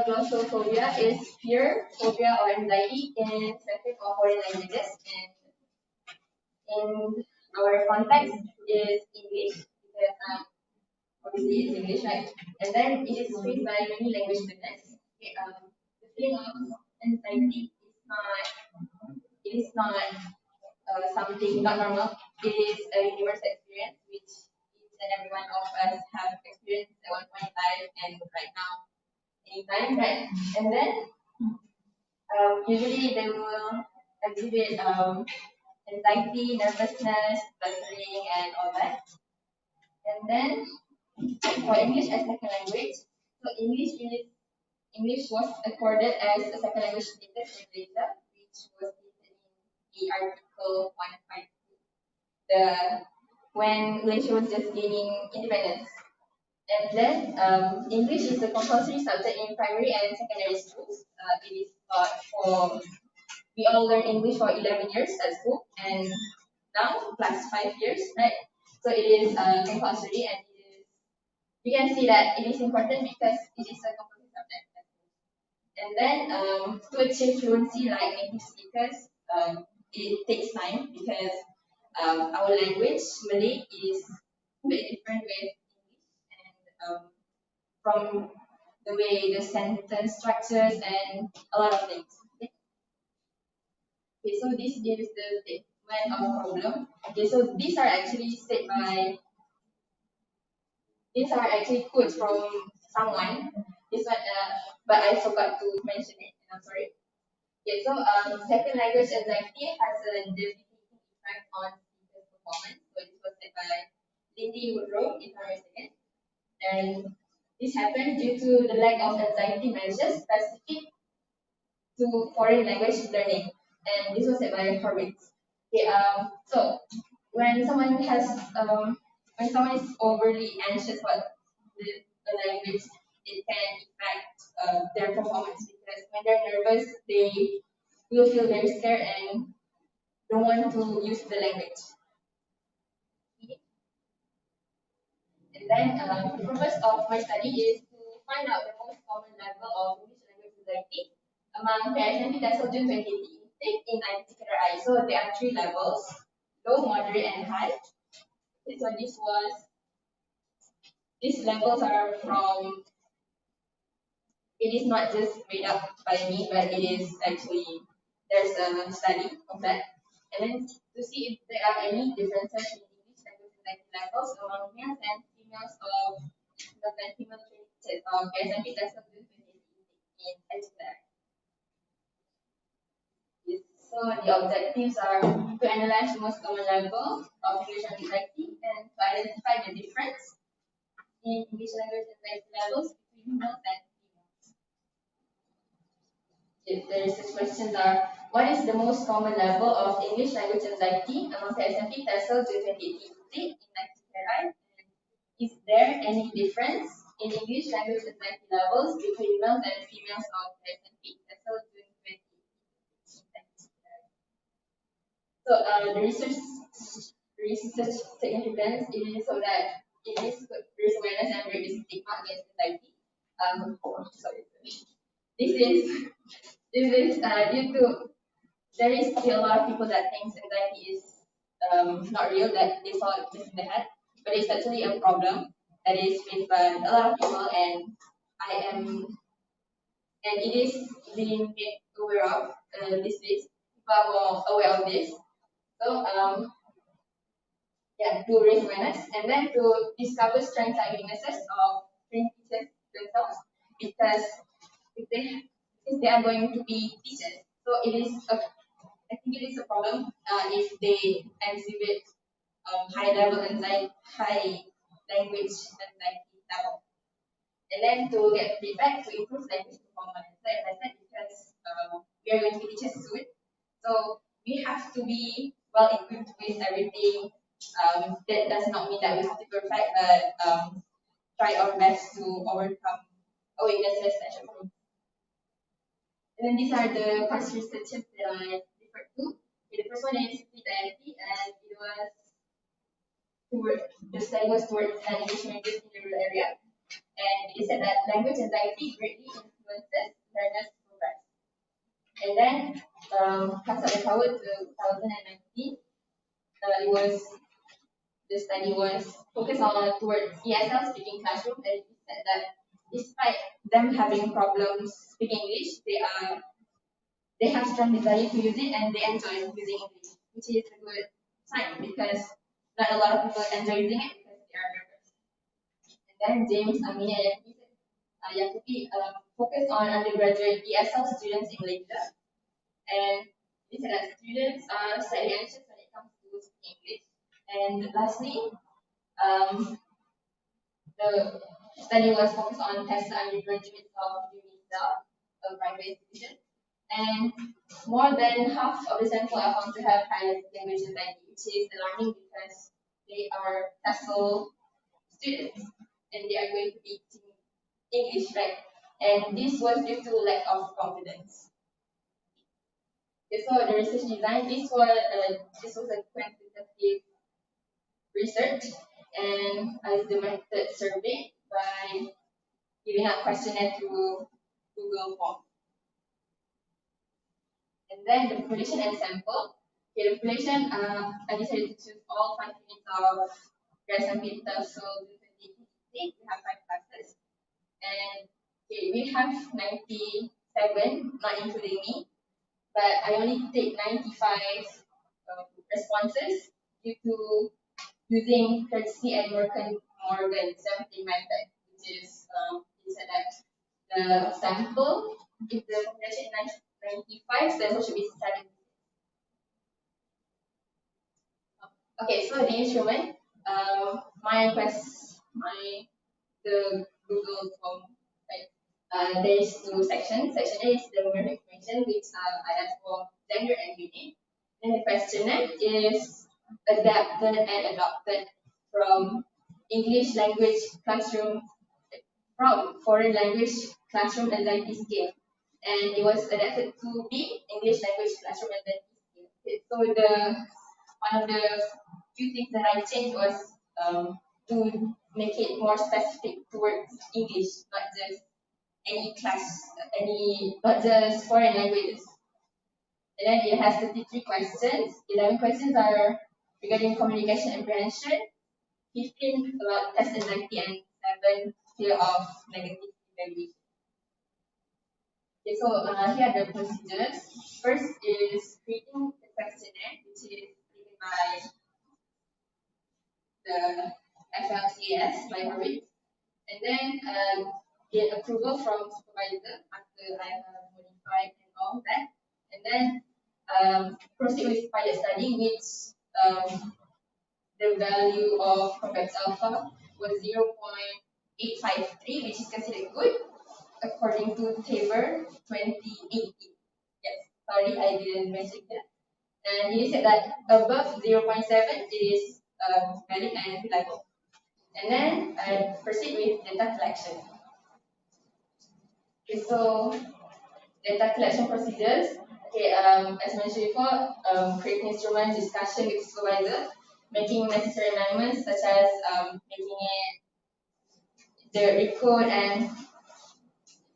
glossophobia is fear, phobia, or anxiety in specific or foreign languages, and in our context is English because obviously it's English, right? And then it is faced by many language learners. Okay, the feeling of anxiety is not something not normal. It is a universal experience which each and every one of us have experienced at one point in life and right now, anytime, right? And then usually they will exhibit anxiety, nervousness, fluttering, and all that. And then for English as second language, so English was accorded as a second language status in Malaysia, which was stated in the Article 152. When Malaysia was just gaining independence. And then English is a compulsory subject in primary and secondary schools. It is taught for, we all learn English for 11 years at school and now plus 5 years, right? So it is compulsory and it is, you can see that it is important because it is a compulsory subject. And then to achieve fluency like native speakers, it takes time because our language, Malay, is very different with English and from the way the sentence structures and a lot of things. Okay, so this is the statement of problem. Okay, so these are actually quotes from someone. This one, but I forgot to mention it. And I'm sorry. Okay, so second language anxiety has a debilitating effect on speakers' performance. So this was said by Lindy Woodrow, if I'm mistaken. And this happened due to the lack of anxiety measures specific to foreign language learning. And this was said by Horwitz. Okay, so when someone is overly anxious about the language, it can impact their performance because when they're nervous, they will feel very scared and don't want to use the language. And then the purpose of my study is to find out the most common level of English language anxiety among PISMP TESOL June 2018 in ITC. So there are 3 levels: low, moderate, and high. Okay, so these levels are from, it is not just made up by me, but it is actually, there's a study of that. And then to see if there are any differences in English language anxiety levels among males and females of the female trained PISMP TESOL June 2018 in ITC. So the objectives are to analyze the most common level of English anxiety and to identify the difference in English language anxiety levels between males and females. If the research questions are, what is the most common level of English language anxiety among PISMP TESOL June 2018 in 19 Is there any difference in English language anxiety levels between males and females of PISMP TESOL June 2018? So the research significance is so that it is raise awareness and break the stigma against anxiety. Sorry. This is due to there is still a lot of people that thinks anxiety is not real, that they saw it just in the head, but it's actually a problem that is faced by a lot of people, and it is being made aware of these days. People are more aware of this. So to raise awareness and then to discover strengths and weaknesses of trained teachers themselves, because since they are going to be teachers, so I think it is a problem if they exhibit high language anxiety level. And then to get feedback to improve language performance. So as I said, because we are going to be teachers soon, so we have to be well equipped with everything. That does not mean that we have to be perfect, but try our best to overcome our weaknesses and shortcomings. And then these are the past researches that I referred to. Okay, the first one is identity, and it was the study was towards English majors in the rural area. And it said that language anxiety greatly influences learners' progress. And then, Class of Power to 2019, the study was focused on towards ESL speaking classroom, and it said that despite them having problems speaking English, they have strong desire to use it and they enjoy using English, which is a good sign because not a lot of people enjoy using it because they are nervous. And then James, Amina, and Yakupi focused on undergraduate ESL students in Malaysia, and they said that students are slightly anxious when it comes to speaking English. And lastly, the study was focused on test undergraduates of UNISA, a private institution, and more than half of the sample are found to have higher language anxiety, which is alarming because they are TESOL students and they are going to be teaching English, right? And this was due to lack of confidence. Okay, so the research design, this was a quantitative research, and I did the method survey by giving out questionnaire to Google Form. And then the population and sample. Okay, the population, I decided to choose all 5 units of PISMP so we have 5 classes. And okay, we have 97, not including me, but I only take 95 responses due to using courtesy and Morgan sampling method, which is it said that the sample, if the population is 95, sample should be 7. Okay, so the instrument, the Google Form, right? There is 2 sections. Section A is the numeric information, which I asked for gender and unit. And the questionnaire is adapted and adopted from English language classroom, from foreign language classroom anxiety scale. And it was adapted to be English language classroom anxiety scale. Okay, so one of the few things that I changed was to make it more specific towards English, not just not just foreign languages. And then it has 33 questions. 11 questions are regarding communication and prevention, 15 about test anxiety, and 7 fear of negative evaluation. Okay, so here are the procedures. First is creating the questionnaire, which is created by the FLCS library, and then get approval from supervisor after I have modified and all that, and then proceed with pilot study, which the value of convex alpha was 0.853, which is considered good according to Tabor 2018. Yes, sorry, I didn't mention that. And he said that above 0.7 it is valid and reliable. And then I proceed with data collection. Okay, so data collection procedures. Okay, as mentioned before, creating instrument discussion with supervisor, making necessary amendments such as making it the recode and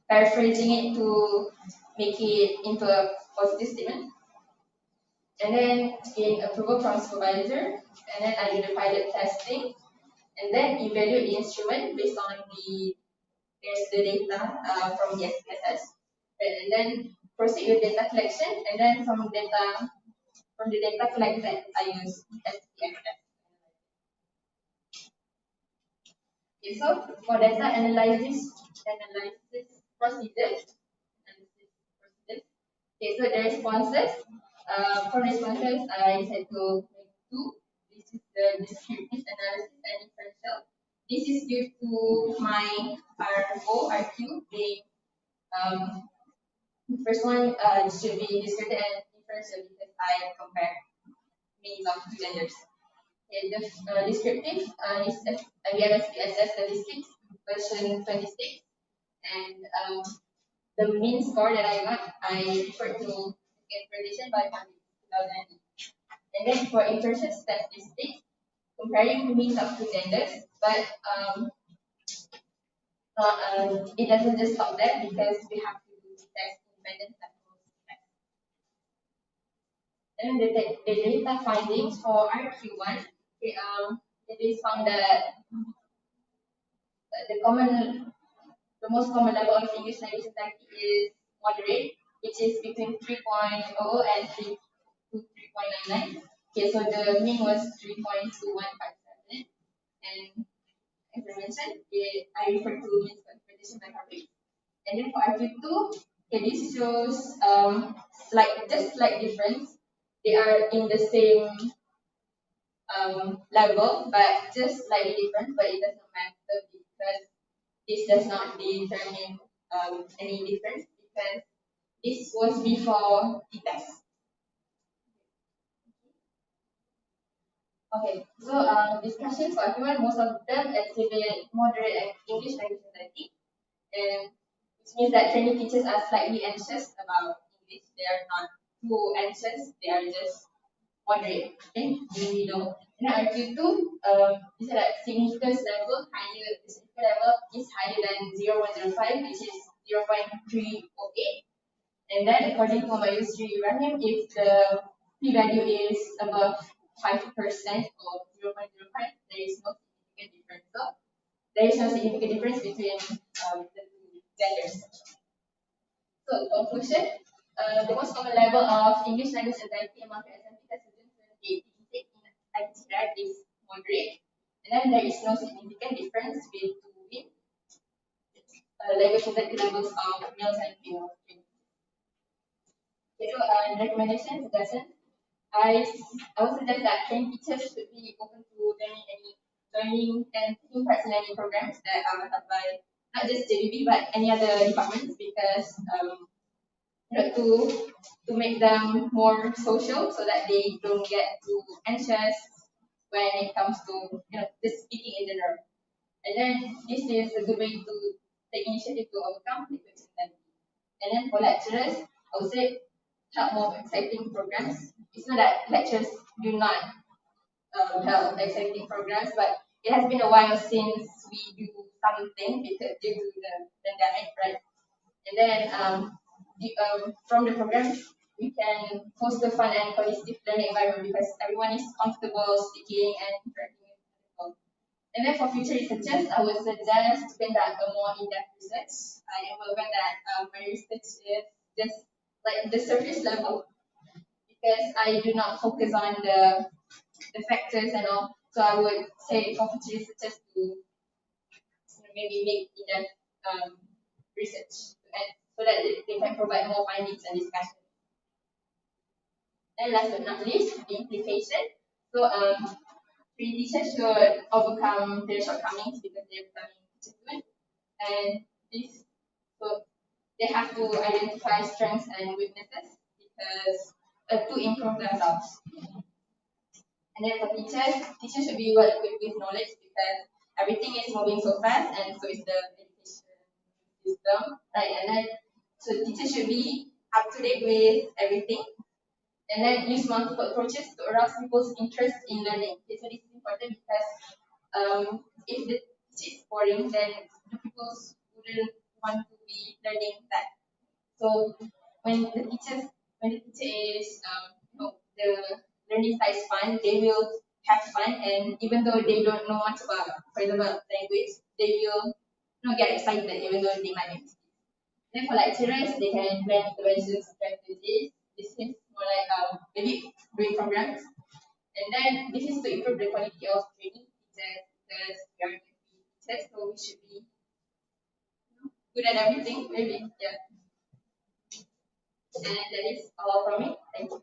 paraphrasing it to make it into a positive statement. And then gain approval from supervisor, and then I do the pilot testing, and then evaluate the instrument based on there's the data from the SPSS, and then proceed with data collection, and then from the data collected, I use SPSS. Okay, so for data analysis procedures. Okay, so the responses. For responses, I said to make 2. This is the descriptive analysis and inferential. This is due to my RQ being first one should be descriptive and inferential because I compare meanings of 2 genders. Okay, the descriptive is Ambilan statistics version 26, and the mean score that I got, I refer to interpretation by 2008. And then for internship statistics, comparing the means of two genders, but it doesn't just stop there because we have to do test independent samples. And the data findings for RQ1, it is found that the most common level of English language anxiety is moderate, which is between 3.00 and 3 to 3.99. Okay, so the mean was 3.2157, and as I mentioned, I refer to means of interpretation by topic. And then for RQ2, okay, this shows slight difference. They are in the same level, but just slightly different, but it doesn't matter because this does not determine any difference because this was before the test. Okay, so discussions for everyone, most of them exhibit moderate and English language anxiety, and which means that training teachers are slightly anxious about English. They are not too anxious, they are just moderate, okay, in the middle. And RQ2, is that significance level higher, the significance level is higher than 0.05, which is 0.308. And then according to my user Ibrahim, if the p-value is above 5% or 0.05, there is no significant difference. So there is no significant difference between the two genders. So conclusion, the most common level of English language anxiety among SMT students in ITR is moderate, and then there is no significant difference between language anxiety levels of males and females. Okay, so recommendation suggestion, I would suggest that trained teachers should be open to joining and taking part in learning programs that are offered by not just JBB but any other departments because to make them more social so that they don't get too anxious when it comes to just speaking in general. And then this is a good way to take initiative to overcome language anxiety. And then for lecturers, I would say help more exciting programs. It's not that lecturers do not help exciting programs, but it has been a while since we do something because due to the pandemic, right? And then from the programs, we can foster fun and cohesive learning environment because everyone is comfortable speaking and interacting with people. And then for future researchers, I would suggest to conduct a more in-depth research. I am aware that my research is just like the surface level because I do not focus on the factors and all. So I would say for future researchers to maybe make in-depth research and so that they can provide more findings and discussion. And last but not least, the implication. So teachers should overcome their shortcomings because they're becoming teachers, and this so they have to identify strengths and weaknesses because to improve themselves. And then for teachers should be well equipped with knowledge because everything is moving so fast, and so is the education system, right? And then so teachers should be up to date with everything, and then use multiple approaches to arouse people's interest in learning. Okay, so this is important because if the teacher is boring, then the people wouldn't want to be learning that. So when the teacher is the learning style is fun, they will have fun, and even though they don't know much about, for example, language, they will get excited even though they might be. Then for lecturers, they can plan intervention strategies. This is more like maybe doing programs, and then this is to improve the quality of training teachers because we are teachers, so we should be good at everything. Maybe yeah. And that is all from me. Thank you.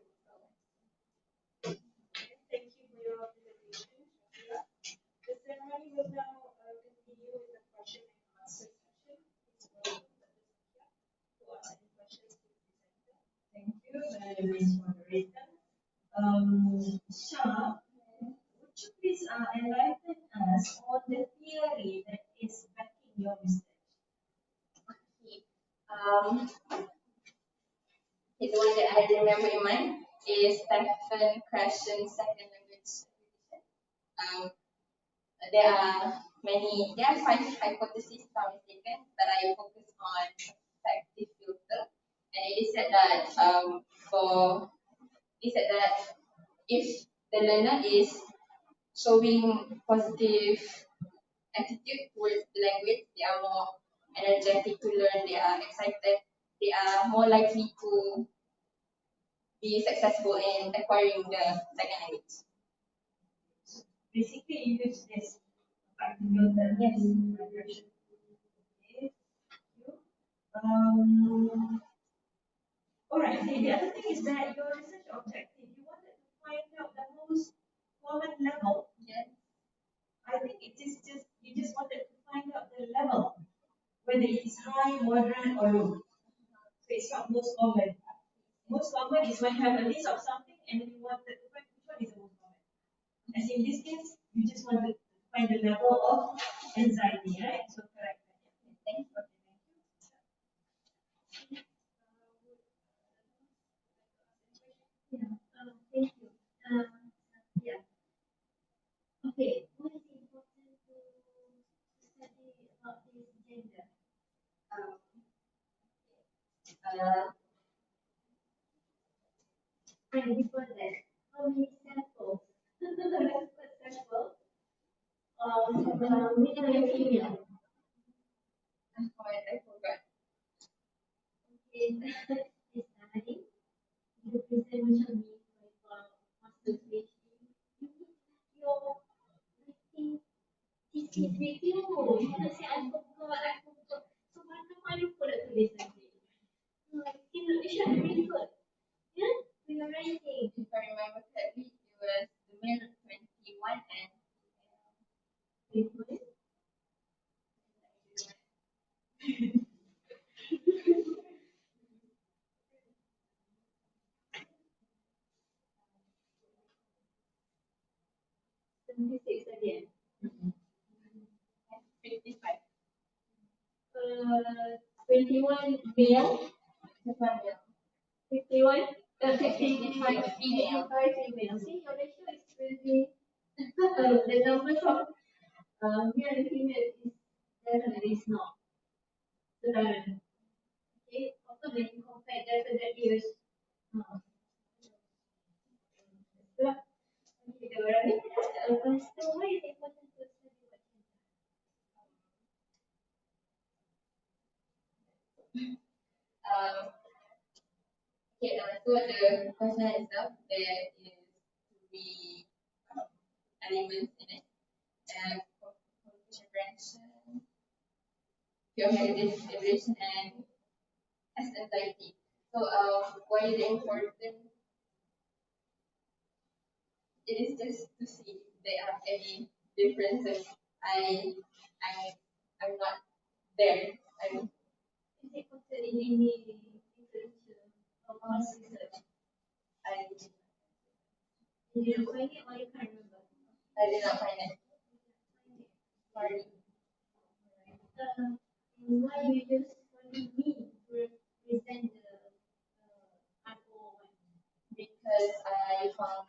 Thank you for your presentation, Shakira. The ceremony will now continue with the question and answer session. Please welcome Dr. to ask any questions to the presenter. Thank you, Ms. Moderator. Shah, would you please enlighten us on the theory that is backing your research? Okay. It's the one that I remember in mind. is Stephen Krashen's second language acquisition. There are five hypotheses, if I'm mistaken, but I focus on effective filter. And it is said that if the learner is showing positive attitude towards the language, they are more energetic to learn, they are excited, they are more likely to be successful in acquiring the second language. Basically, you use this filter. Yes. Okay. All right. The other thing is that your research objective, you wanted to find out the most common level. Yes. I think it is just you just wanted to find out the level, whether it is high, moderate, or low. So it's not most common. Most common is when you have a list of something and then you wanted to find which one is the most common. As in this case, you just wanted to find the level of anxiety, right? So correct. Thank you. Yeah, thank you. Yeah. Okay, what is important to study about this gender? And before that, how many samples? Sample male and female. I forgot. Okay, this study, the present macam ni, master PhD, you need your writing thesis with you. You cannot say I forgot. So mana pun nak tulis nanti. You should refer. Yeah, we are writing. If I remember correctly, it was the male 21 and Refer. Six again. 55. 21 male, 55 male. 51, 55 female. 55 female. See, your ratio is really, the numbers of male and female is definitely is not the current. Okay, also when you compare definite years. Okay, the running. So why is it important to study what So the question itself, there is three elements in it. Comprehension, cognitive evaluation, and test anxiety. So why is it important? It is just to see if there are any differences. I'm not there. is it considered in any literature or past research? I You didn't find it or you can't remember? did not find it. Sorry. Why you just only me to present the article one? Because I found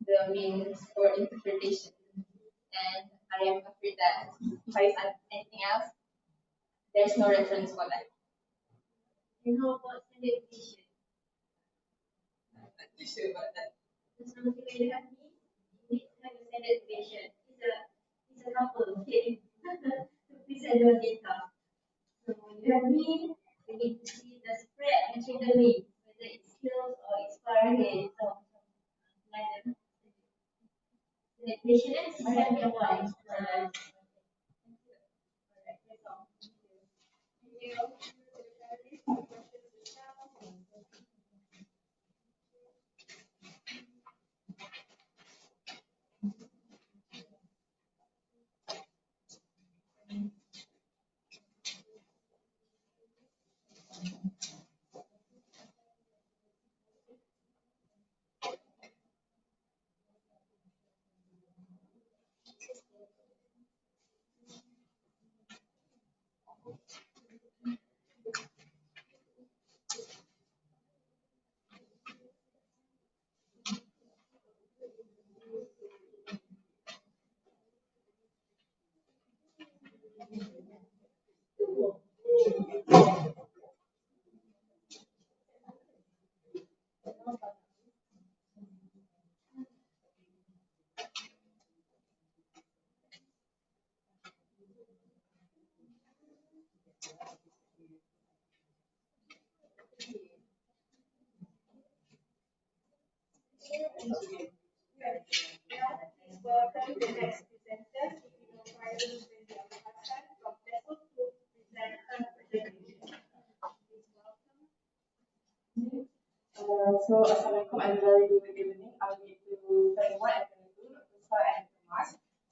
the means for interpretation, and I am afraid that if I add anything else, there's no reference for that. And how about standard deviation? I'm not too sure about that. So something like that means you need to have a standard deviation. It's a couple, okay? To present your data. So you have mean, you need to see the spread between the mean, whether it's hills or it's far ahead. So like that. Standard deviation is exactly why. Alright, that's all. Thank you.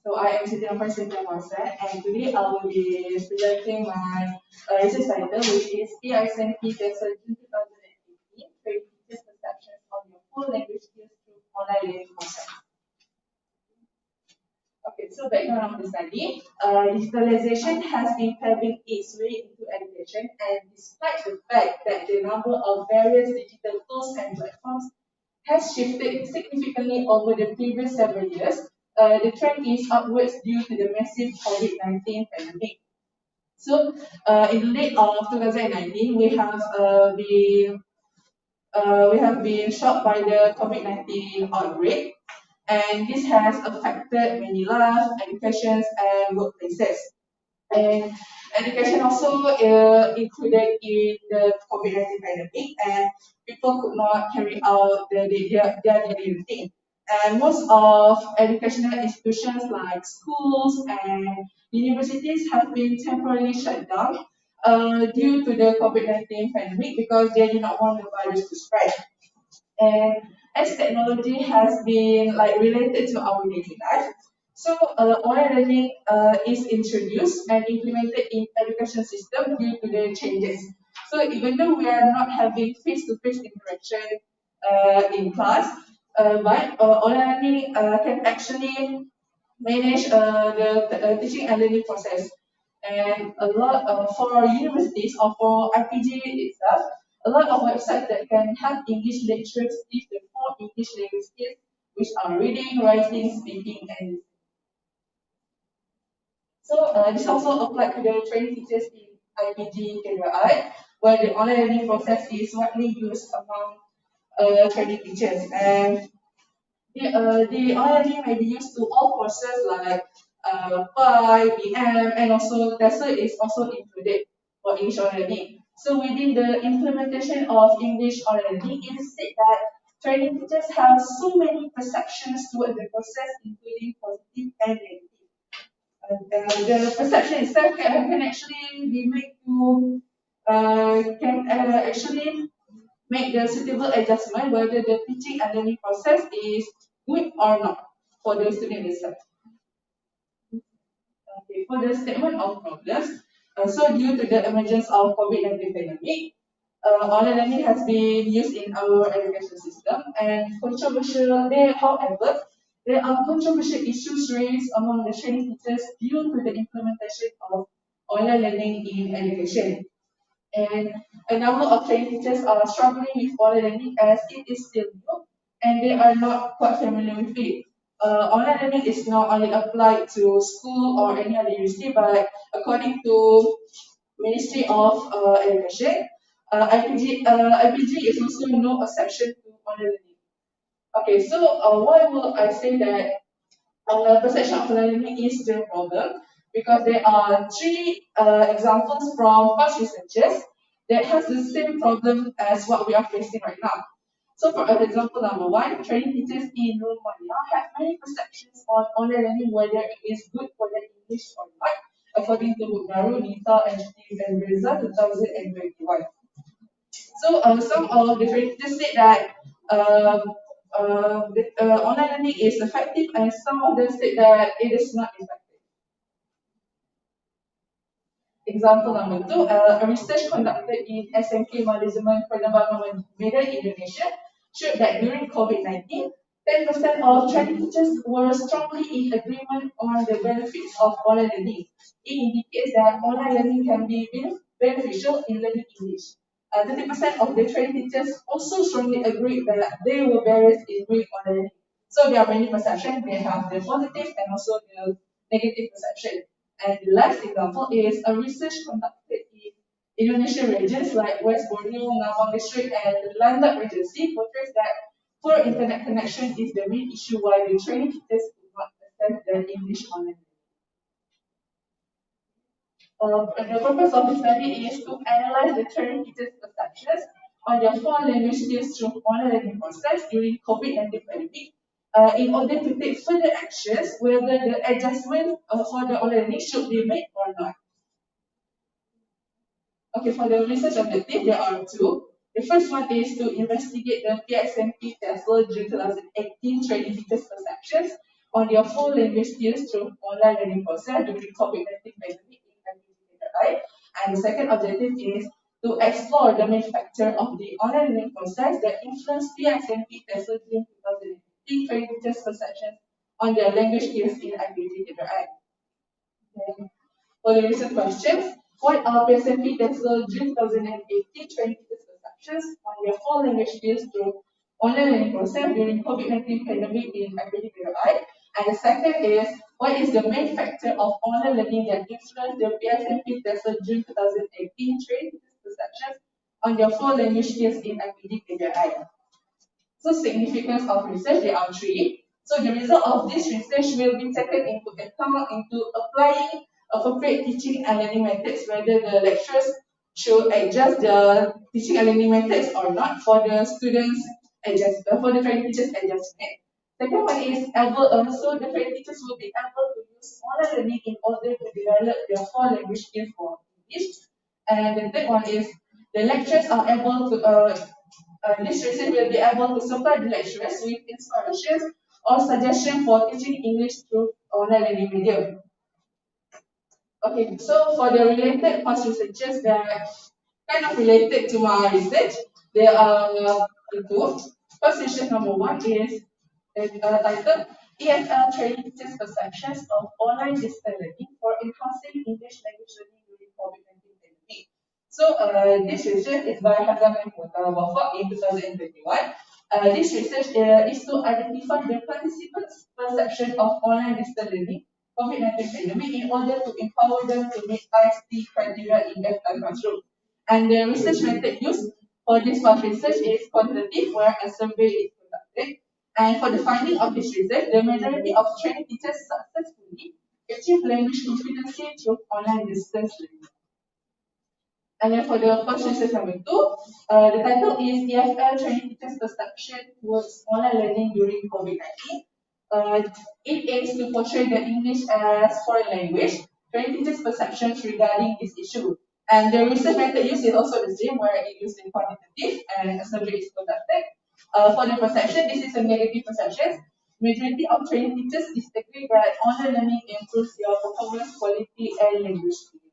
So I am Sidang Selari Bilik, and today I will be presenting my research title, which is PISMP Test June 2018, Creating Teachers' Perceptions on Your Full Language Skills Through Online Learning Content. Okay, so background of the study. Digitalization has been paving its way into education, and despite the fact that the number of various digital tools and platforms has shifted significantly over the previous several years, the trend is upwards due to the massive COVID-19 pandemic. So, in the late of 2019, we have been shocked by the COVID-19 outbreak, and this has affected many lives, educations, and workplaces. And education also included in the COVID-19 pandemic, and people could not carry out their daily routine. And most of educational institutions like schools and universities have been temporarily shut down due to the COVID-19 pandemic because they do not want the virus to spread. And as technology has been related to our daily life, so online learning is introduced and implemented in education system due to the changes. So even though we are not having face-to-face interaction in class, but online learning can actually manage the teaching and learning process. And a lot for universities or for RPG itself, a lot of websites that can help English lecturers teach the 4 English language skills, which are reading, writing, speaking, and listening. So this also applied to the training teachers in IPG KWI, where the online learning process is widely used among training teachers. And the online learning may be used to all courses like PI, PM, and also TESOL is also included for English online learning. So within the implementation of English online learning, it is said that training teachers have so many perceptions towards the process, including positive and negative. The perception itself can actually be made to actually make the suitable adjustment whether the teaching and learning process is good or not for the student itself. Okay, for the statement of problems, so due to the emergence of COVID-19 pandemic, online learning has been used in our education system, and however, there are controversial issues raised among the training teachers due to the implementation of online learning in education. And a number of training teachers are struggling with online learning as it is still new and they are not quite familiar with it. Online learning is not only applied to school or any other university, but according to Ministry of Education, IPG is also no exception to online learning. Okay, so why will I say that perception of learning is the problem? Because there are 3 examples from past researchers that has the same problem as what we are facing right now. So for example number 1, training teachers in Romania have many perceptions on online learning whether it is good for their English or not, according to Baru, Nita, and Reza 2021. So some of the training teachers said that online learning is effective and some of them said that it is not effective. Example number 2, a research conducted in SMK Manajemen Penerbangan Medan Indonesia showed that during COVID-19, 10% of training teachers were strongly in agreement on the benefits of online learning. It indicates that online learning can be beneficial in learning English. 30% of the training teachers also strongly agreed that they were barriers in doing online learning. So there are many perceptions. They have the positive and also the negative perception. And the last example is a research conducted in Indonesian regions like West Borneo, Ngabang District, and the Landak Regency portrays that poor internet connection is the main issue why the training teachers do not access their English online. The purpose of the study is to analyze the training teachers' perceptions on their 4 language skills through online learning process during COVID-19 pandemic. In order to take further actions whether the adjustment for the online learning should be made or not. Okay, for the research objective, there are 2. The first one is to investigate the PISMP TESOL June 2018 training teachers' perceptions on their full language skills through online learning process during COVID-19 pandemic in Pendidikan. And the second objective is to explore the main factor of the online learning process that influenced PISMP TESOL June 2018 training teachers' perceptions on their language skills in Pendidikan. For the recent questions, what are PISMP TESOL June 2018 training teachers' perceptions on their full language skills through online learning process during COVID-19 pandemic in Pendidikan? And the second is, what is the main factor of online learning that influenced the PISMP TESOL June 2018 training perceptions on their full language skills in Pendidikan? So significance of research, there are three. So the result of this research will be taken into account into applying appropriate teaching and learning methods, whether the lecturers should adjust the teaching and learning methods or not for the students for the training teachers adjustment. Second one is so the training teachers will be able to use online learning in order to develop their core language skills for English. And the third one is the lecturers are able to this research will be able to supply the lecturers with inspirations or suggestions for teaching English through online learning medium. Okay, so for the related past researches that kind of related to my research, there are two. First research number one is titled EFL Training Teachers Perceptions of Online Distance Learning for Enhancing English Language Learning During COVID-19 Pandemic. So this research is by Hazam and Wafak in 2021. This research is to identify the participants' perception of online distance learning COVID-19 pandemic in order to empower them to meet IST criteria in their classroom. And the research method used for this part research is quantitative, where a survey is conducted. And for the finding of this research, the majority of trained teachers successfully achieve language competency through online distance learning. And then for the first research number two, the title is EFL Training Teachers Perception Towards Online Learning During COVID-19. It aims to portray the English as foreign language, training teachers' perceptions regarding this issue. And the research method used is also the same, where it used in quantitative and a survey is conducted. For the perception, this is a negative perception. Majority of training teachers disagree that online learning improves your performance, quality, and language skills.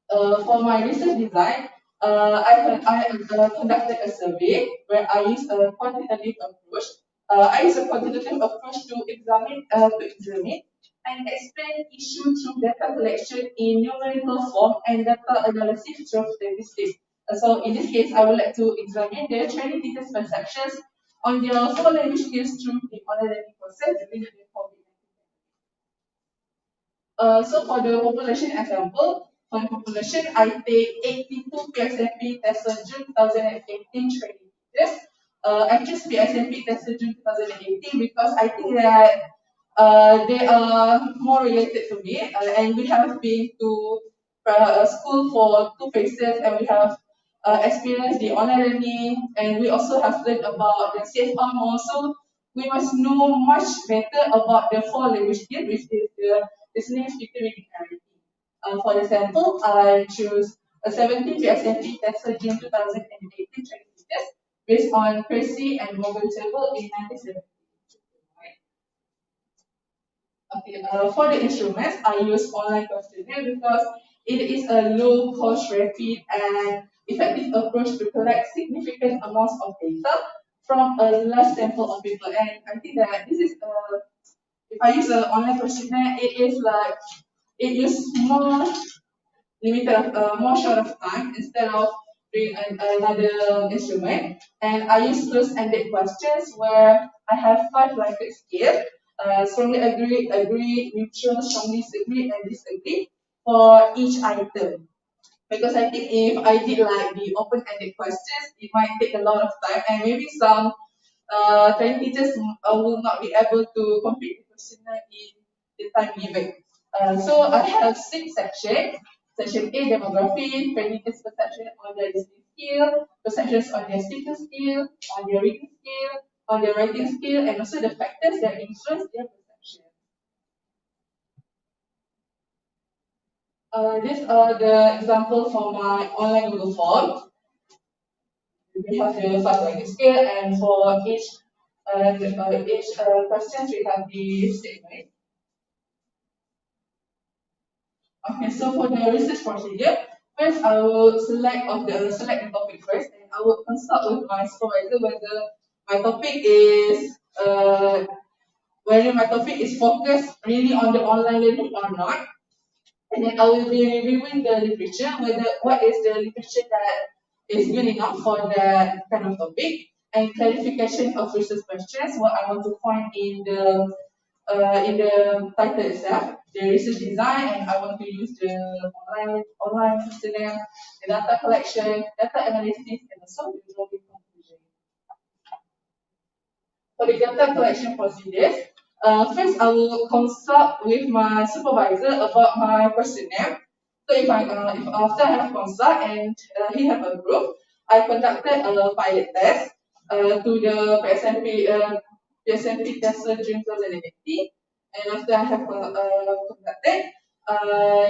For my research design, I conducted a survey where I used a quantitative approach. I used a quantitative approach to examine and explain issue through data collection in numerical form and data analysis through statistics. So in this case, I would like to examine the training teachers' perceptions on their foreign language skills through the online learning process during the COVID-19. So for the population example, for the population, I take 82 PISMP TESOL June 2018 training teachers. I choose PISMP TESOL June 2018 because I think that they are more related to me, and we have been to school for 2 phases, and we have experienced the online learning, and we also have learned about the safe harm also. We must know much better about the 4 language skills, which is the listening, speaking, reading, and writing. For the sample, I choose a 17 PISMP TESOL June 2018 training teachers based on Percy and Morgan table in 1970. Okay, for the instruments, I use online questionnaire because it is a low cost, rapid, and effective approach to collect significant amounts of data from a large sample of people. And I think that this is if I use an online questionnaire, it uses more limited, more short of time instead of doing another instrument. And I use close-ended questions where I have 5 Likert scale. Strongly agree, neutral, strongly disagree, and disagree for each item. Because I think if I did like the open-ended questions, it might take a lot of time, and maybe some training teachers will not be able to complete the questionnaire in the time given. So I have 6 sections. Section A, demography, training teachers' perception on their listening skill, perceptions on their speaking skill, on their reading skill, on their writing skill, and also the factors that influence their perception. These are the examples for my online Google form. We have the 5 ranking scale, and for each And each question we have the statement. Okay, so for the research procedure, first I will select the topic first, and I will consult with my supervisor whether my topic is focused really on the online learning or not. And then I will be reviewing the literature, what is the literature that is good enough for that kind of topic, and clarification of research questions, what I want to find in the title itself, the research design, and I want to use the online questionnaire, the data collection, data analysis, and also the drawing conclusion. For the data collection procedures, first I will consult with my supervisor about my questionnaire. So if after I have consult and he have approved, I conducted a pilot test to the PSMP test June 2018, and after I have conducted, I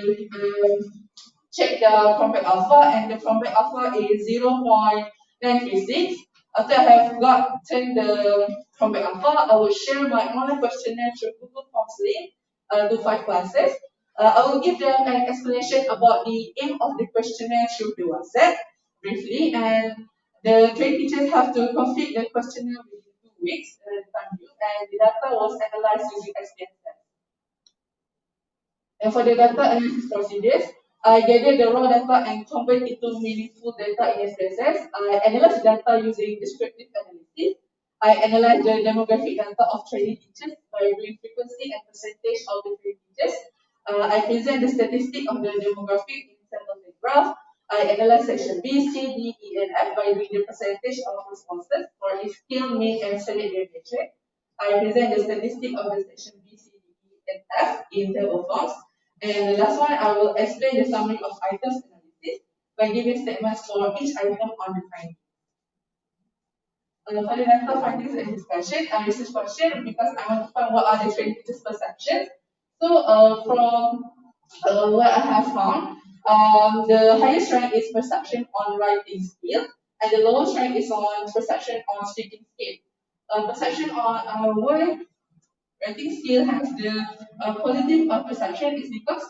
check the compact alpha, and the compact alpha is 0.936. After I have gotten the compact alpha, I will share my online questionnaire through Google Forms link to 5 classes. I will give them an explanation about the aim of the questionnaire through the WhatsApp briefly, and the trained teachers have to complete the questionnaire within 2 weeks time due, and the data was analyzed using SPSS. And for the data analysis procedures, I gather the raw data and convert it to meaningful data in SPSS. I analyze data using descriptive analysis. I analyze the demographic data of training teachers by doing frequency and percentage of the training teachers. I present the statistic of the demographic in terms of the graph. I analyze section B, C, D, E, and F by doing the percentage of responses for each skill, mean, and standard deviation. I present the statistic of the section B, C, D, E, and F in table forms. And the last one, I will explain the summary of items analysis by giving statements for each item on the finding. For the data findings and discussion, research question, because I want to find what are the trained teachers' perceptions. So from what I have found, the highest rank is perception on writing skill, and the lowest rank is on perception on speaking skill. Perception on writing skill has the positive perception is because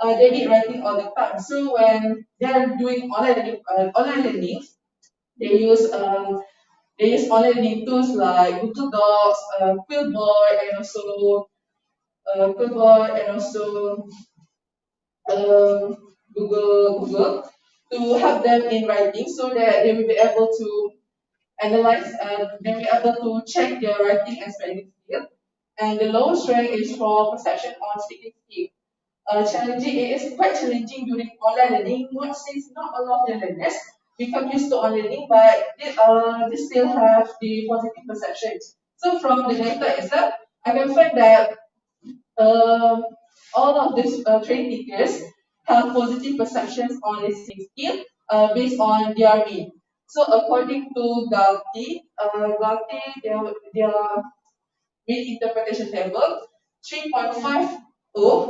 they need writing all the time. So when they are doing online learning, they use online learning tools like Google Docs, Quillboard, and also Google to help them in writing, so that they will be able to analyze. They will be able to check their writing and spelling skill. And the lowest rank is for perception on speaking skill. It is quite challenging during online learning, not since not a lot of the learners become used to online learning, but they still have the positive perceptions. So from the data itself, I can find that all of these trained teachers have positive perceptions on listening skill based on their mean. So according to Galti, their mean interpretation table, 3.50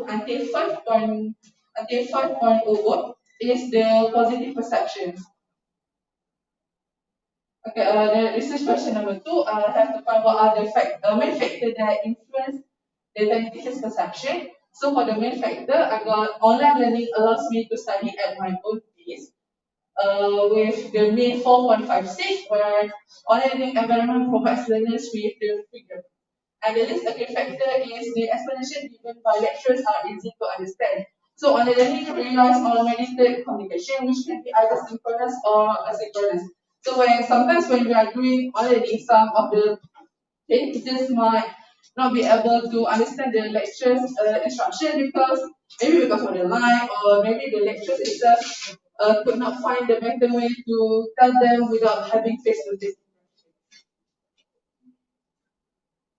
until 5.00 is the positive perceptions. Okay, the research question number 2, I have to find what are the main factors that influence the teacher's perception. So for the main factor, I got online learning allows me to study at my own pace. With the mean 4.56, where online learning environment provides learners with the freedom. And the least accurate factor is the explanation given by lecturers are easy to understand. So online learning relies on mediated communication, which can be either synchronous or asynchronous. So sometimes when we are doing online learning, some of the teachers might not be able to understand the lecturer's instruction because of the line, or maybe the lecturer itself could not find the better way to tell them without having face-to-face.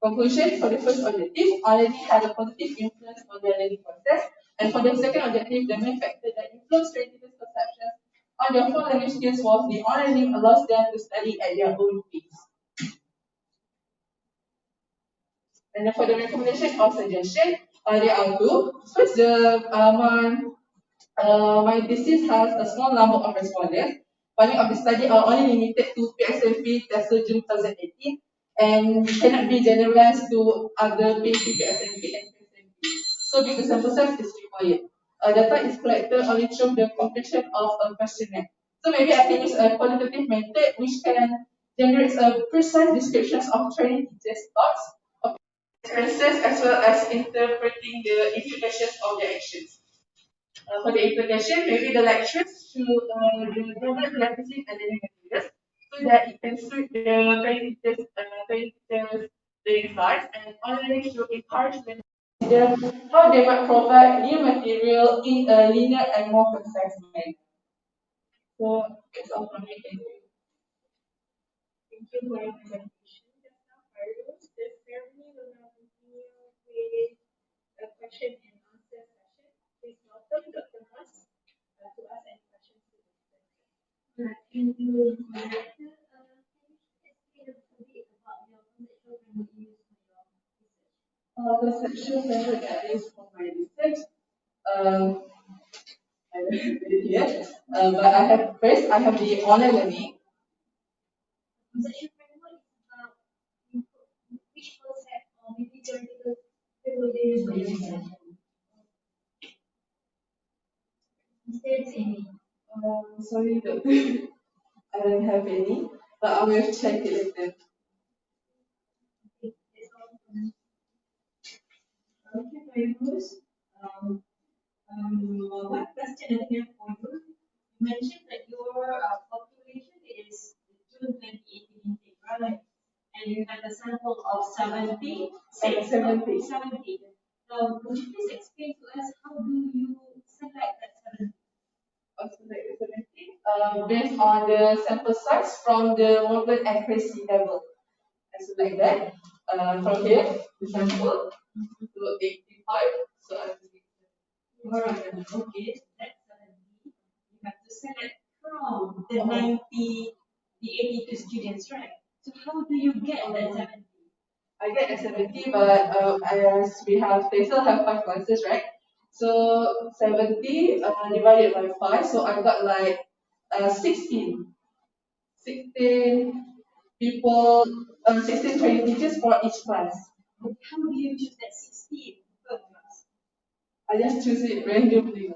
Conclusion, for the first objective, already had a positive influence on their learning process, and for the second objective, the main factor that influenced students' perceptions on their foreign language skills was the online learning allows them to study at their own pace. And then for the recommendation or suggestion, there are two. First, my thesis has a small number of respondents. Funding of the study are only limited to PSMP test June 2018, and cannot be generalized to other PISMP, SNP, and PSNP. So bigger sample size is required. Data is collected only through the completion of a questionnaire. So maybe I can use a qualitative method which can generate a precise descriptions of training teachers' thoughts, of experiences, as well as interpreting the implications of their actions. For the implication, maybe the lectures should develop practicing and learning materials so that it can suit the training teachers' learning styles, and online should encourage them to consider how they might provide new material in a linear and more concise manner. So that's all from me. Thank you. Thank you for your presentation just now, Fairuz. The ceremony will now continue with a question and answer session. Please welcome Dr. Mas to ask any questions to the presenter. Thank you, Director. Can you explain a bit about your conceptual framework you use for your research? The section framework that I use for my research, um, I don't have it here, but I have the online learning. Conceptual framework is about which concept or maybe theoretical framework you use for your research. Is there any? Sorry, doctor. I don't have any, but I will check it later. Okay, that's all from me. Okay, very good. One question I have for you. You mentioned that your population is June 2018 intake, right? And you had a sample of 70. 70. Now, could you please explain to us how do you select that 70? Also, like the 17, based on the sample size from the model accuracy level. And so like that, from here, the sample to 85. So I Alright, okay, that's 70. You have to select from the 90, the 82 students, right? So how do you get that 70? I get a 70, but as we still have 5 classes, right? So 70 divided by 5, so I got like 16. 16 people, 16 training teachers for each class. And how do you choose that 16 per class? I just choose it randomly.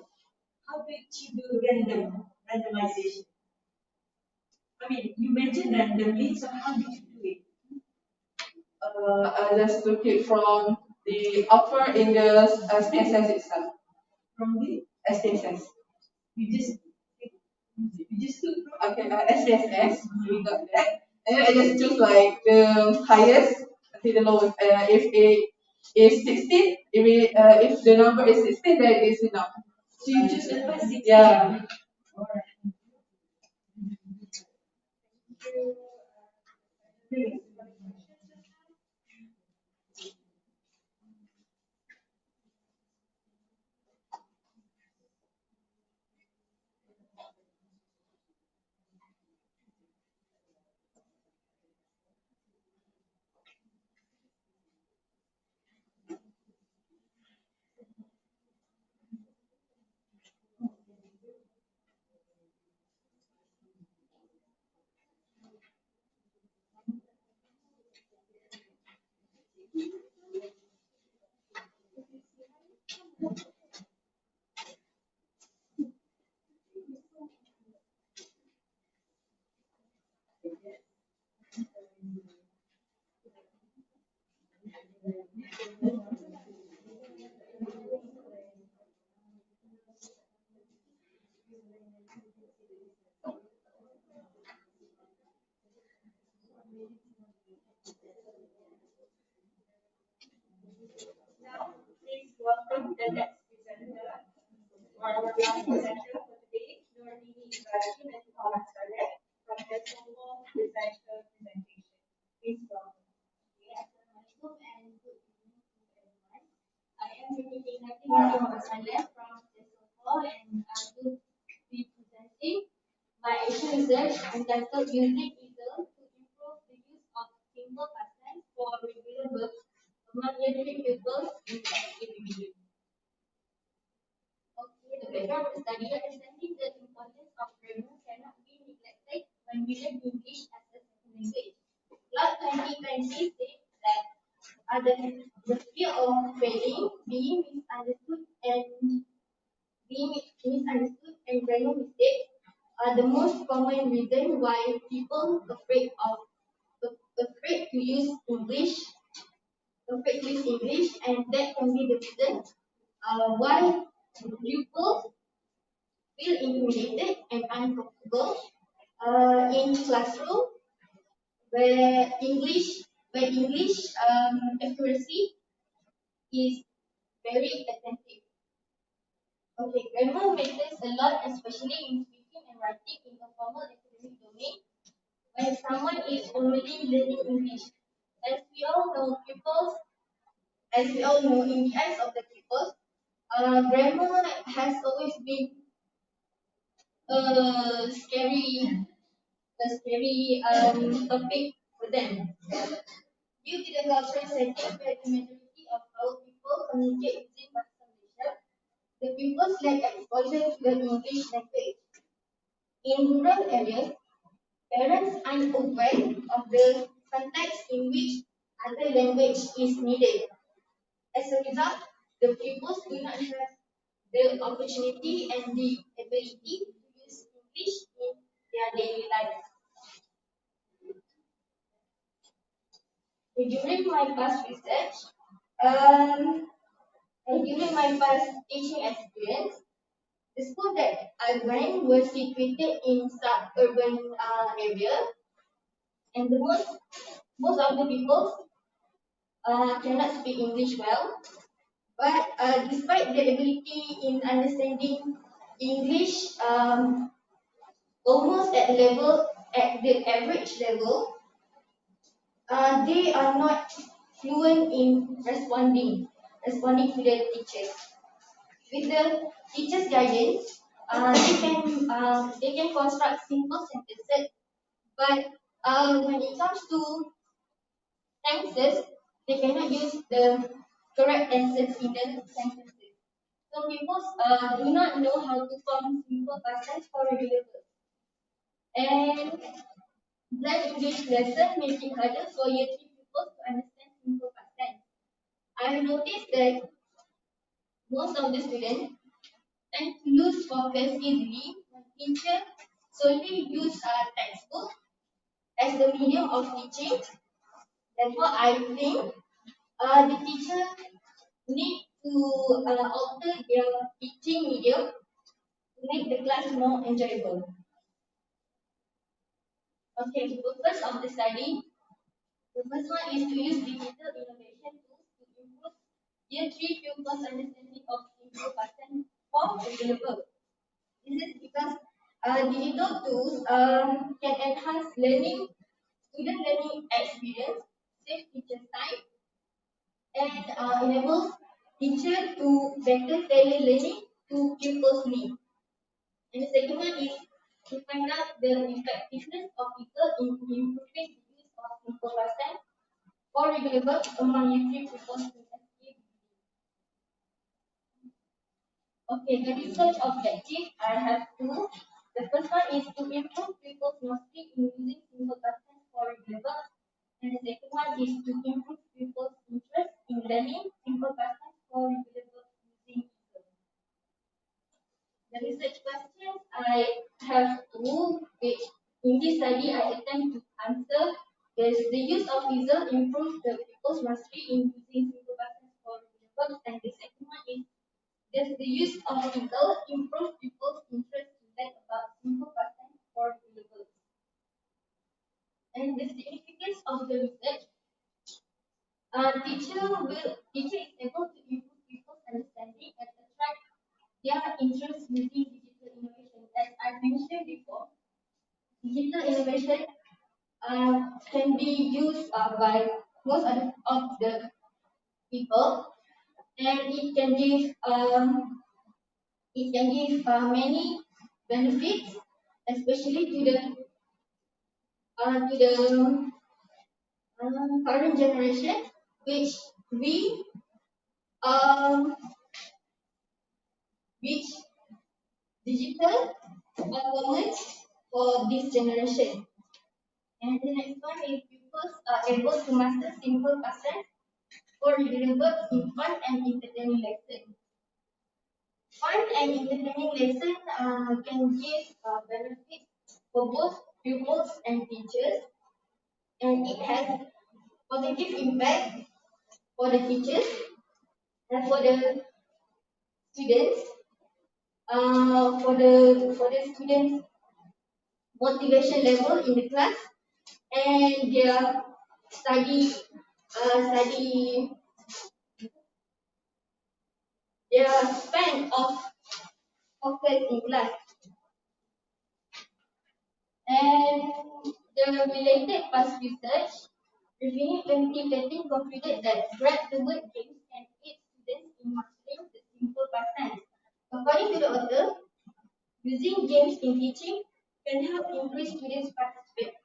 How did you do randomization? I mean, you mentioned randomly, so how did you do it? I just took it from the offer in the SPSS itself. From the SPSS. you just took from Okay, SPSS, we got that. And then I just choose like the highest until the lowest. If it is 16, if the number is 16, then it is enough. so you choose the first 16. Yeah. Alright. Now, please welcome the next presenter, or our last presenter for today, Nurdini Ibrahim and Muhammad Saleh from the Solo Recycle presentation. Please welcome. Assalamualaikum and good evening to everyone. I am Nurdini Ibrahim Muhammad Saleh from Solo and I will be presenting my action research entitled Using Eagle to Improve the Use of Simple Past Tense for Regular Verbs among Year 3 pupils in SABBU. Okay, the background of the study, understanding the importance of grammar cannot be neglected when we learn English as a second language. result 2020 said that the fear of failing, being misunderstood and grammar mistakes are the most common reason why people afraid to use English, and that can be the reason why pupils feel intimidated and uncomfortable in classroom where English accuracy is very attentive. Okay, grammar matters a lot, especially in speaking and writing in a formal academic domain. When someone is already learning English, as we all know, in the eyes of the pupils, grammar has always been a scary topic for them. Due to the cultural setting where the majority of our people communicate using conversation, the pupils lack exposure to the English language. In rural areas, parents are unaware of the context in which other language is needed. As a result, the pupils do not have the opportunity and the ability to use English in their daily life. During my past research, and during my past teaching experience, the school that I went was situated in suburban area, and most of the people cannot speak English well. But despite their ability in understanding English, almost at the average level, they are not fluent in responding to their teachers. With the teacher's guidance, they can construct simple sentences, but when it comes to tenses, they cannot use the correct tenses in the sentences. Some people do not know how to form simple past tense for regular verbs. And that English lesson makes it harder for year 3 pupils to understand simple past tense. I have noticed that most of the students tend to lose focus easily when teachers solely use a textbook as the medium of teaching. Therefore, I think the teacher need to alter their teaching medium to make the class more enjoyable. Okay, the purpose of the study. The first one is to use digital innovation tools to improve year 3 pupils' understanding of simple past tense for regular verbs. This is because digital tools can enhance student learning experience, save teachers' time, and enables teachers to better tailor learning to pupils' needs. And the second one is to find out the effectiveness of people in improving the use of simple past tense for regular verbs among year 3 pupils to achieve. Okay, the research objective, I have two. The first one is to improve people's mastery in using simple past tense for regular verbs. And the second one is to improve people's interest in learning simple past tense for regular verbs using verbs. The research questions I have two, which in this study I attempt to answer. Is the use of easel improve the people's mastery in using simple past tense for regular verbs? And the second one is, does the use of easel improve people's interest to learn about simple past tense for regular verbs? And the significance of the research, teacher is able to improve people's understanding and attract their interest using digital innovation. As I mentioned before, digital innovation can be used by most of the people, and it can give many benefits, especially to the current generation, which we which digital are common for this generation. And the next one is pupils are able to master simple past tense for regular verbs in fun and entertaining lessons. Fun and entertaining lessons can give benefits for both pupils and teachers, and it has positive impact for the teachers and for the students. For the students' motivation level in the class and their study their span of focus in class. And the related past research reviewing 2013 concluded that grab the word games can aid students in mastering the simple past tense. According to the author, using games in teaching can help increase students'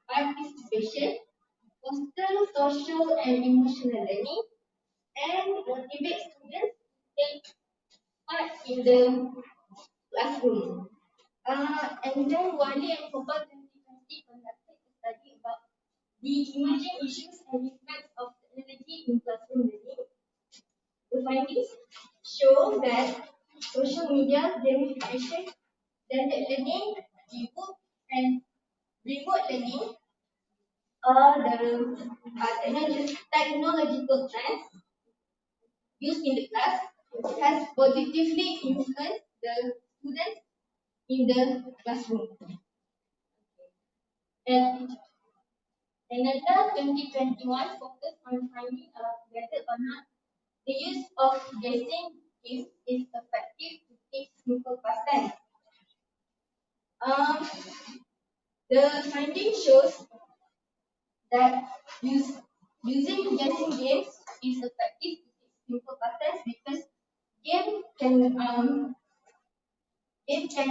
participation, foster social and emotional learning, and motivate students to take part in the classroom. And then Wali and Kopa 2020 conducted a study about the emerging issues and effects of technology in classroom learning. The findings show that social media, gamification, blended learning, e-book, and remote learning are the technological trends used in the class has positively influenced the students in the classroom. And another 2021 focused on finding whether or not the use of guessing is effective to teach simple past tense. The finding shows that using guessing games is effective to teach simple past tense because game game can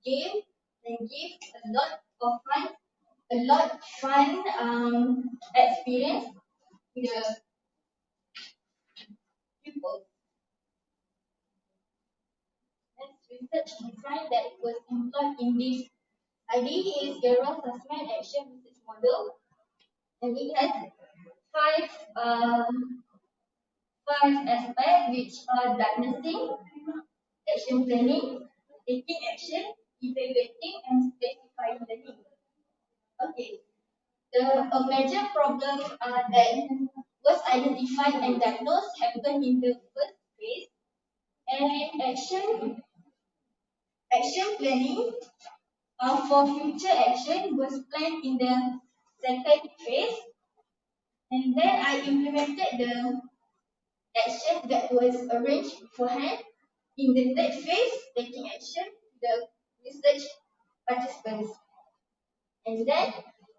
game can give a lot fun experience to the pupils. Next research design that was employed in this idea is Garrel Sussman Action Research Model, and it has five aspects which are diagnosing, action planning, taking action, evaluating, and specifying learning. Okay, a major problem that was identified and diagnosed happened in the first phase, and action planning for future action was planned in the second phase, and then I implemented the action that was arranged beforehand in the third phase, taking action to the research participants, and then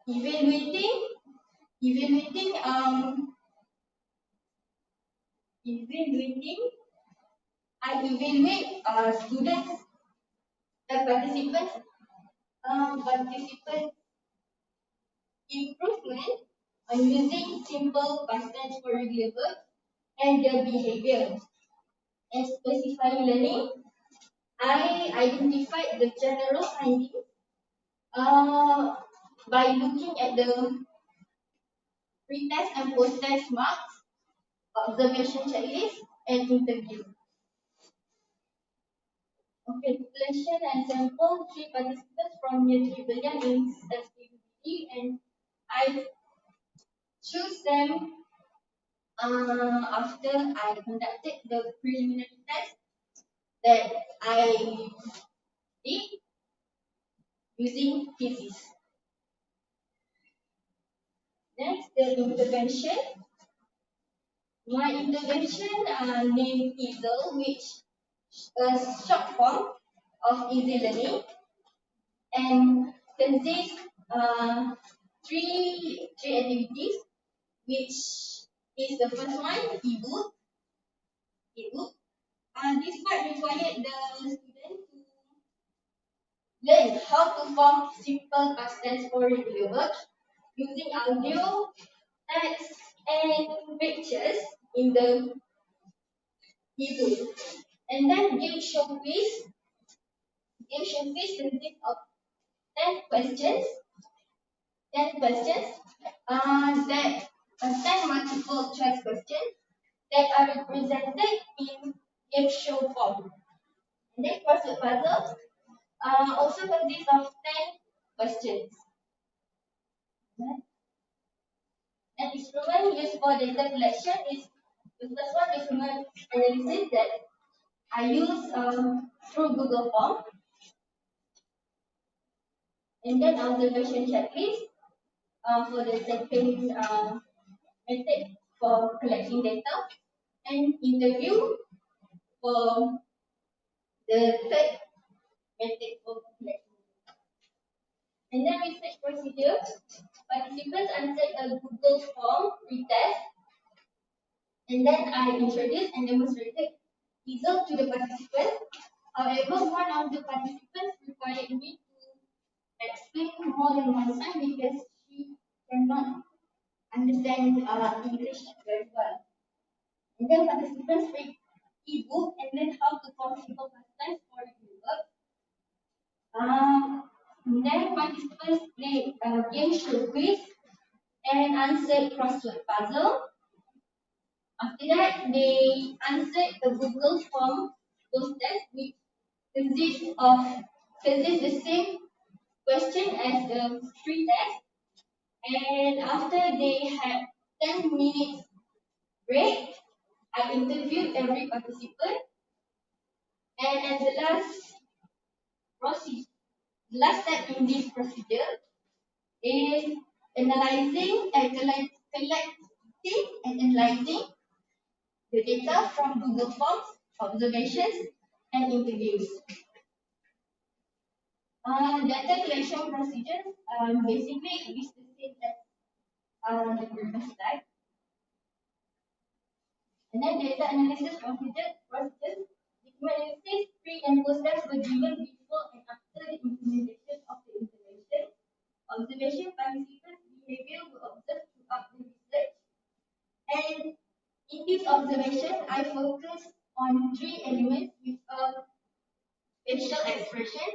evaluating evaluating evaluating I evaluate students participant improvement on using simple past tense for regular verbs and their behavior. And specifying learning, I identified the general findings by looking at the pre-test and post-test marks, observation checklist, and interview. Okay, population and sample 3 participants from year 3 billion in SPBD, and I choose them after I conducted the preliminary test that I did using thesis. Next, the intervention. My intervention named EASL, which is short form of easy learning, and consists three activities, which is the first one, e-book. This part required the student to learn how to form simple past tense for regular verbs using audio, text, and pictures in the e-book. And then game show quiz. Game show quiz consists of 10 questions, 10 questions that 10 multiple choice questions that are represented in if show form. And then crossword puzzle also consists of 10 questions. An instrument used for data collection is the first one, document analysis, that I use through Google Form. And then observation checklist for the second method for collecting data, and interview for the third method for collecting data. And then research procedure. Participants answered a Google Form retest, and then I introduced and demonstrated result to the participants. However, one of the participants required me to explain more than one time because she cannot understand English very well. And then participants read e-book and learn how to form simple pastimes for the work. Then participants played game show quiz and answered crossword puzzle. After that, they answered the Google Form post test, which consists the same question as the free test. And after they had 10 minutes break, I interviewed every participant. And as the last step in this procedure is collecting and analyzing the data from Google Forms, observations, and interviews. Data collection procedures basically is the same as the previous slide. And then data analysis procedures. Document analysis, pre and post steps were given before and after the implementation of the intervention. Observation, participants' behavior were observed throughout the research. And in this observation, I focus on 3 elements, which are facial expression,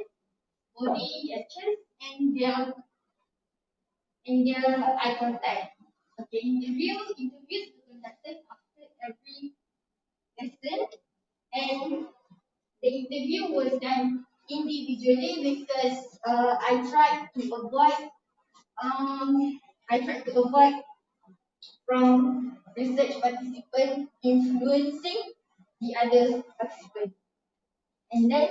body gestures, and their eye contact. Okay, interviews were conducted after every lesson, and the interview was done individually because I tried to avoid from research participants influencing the other participants. And then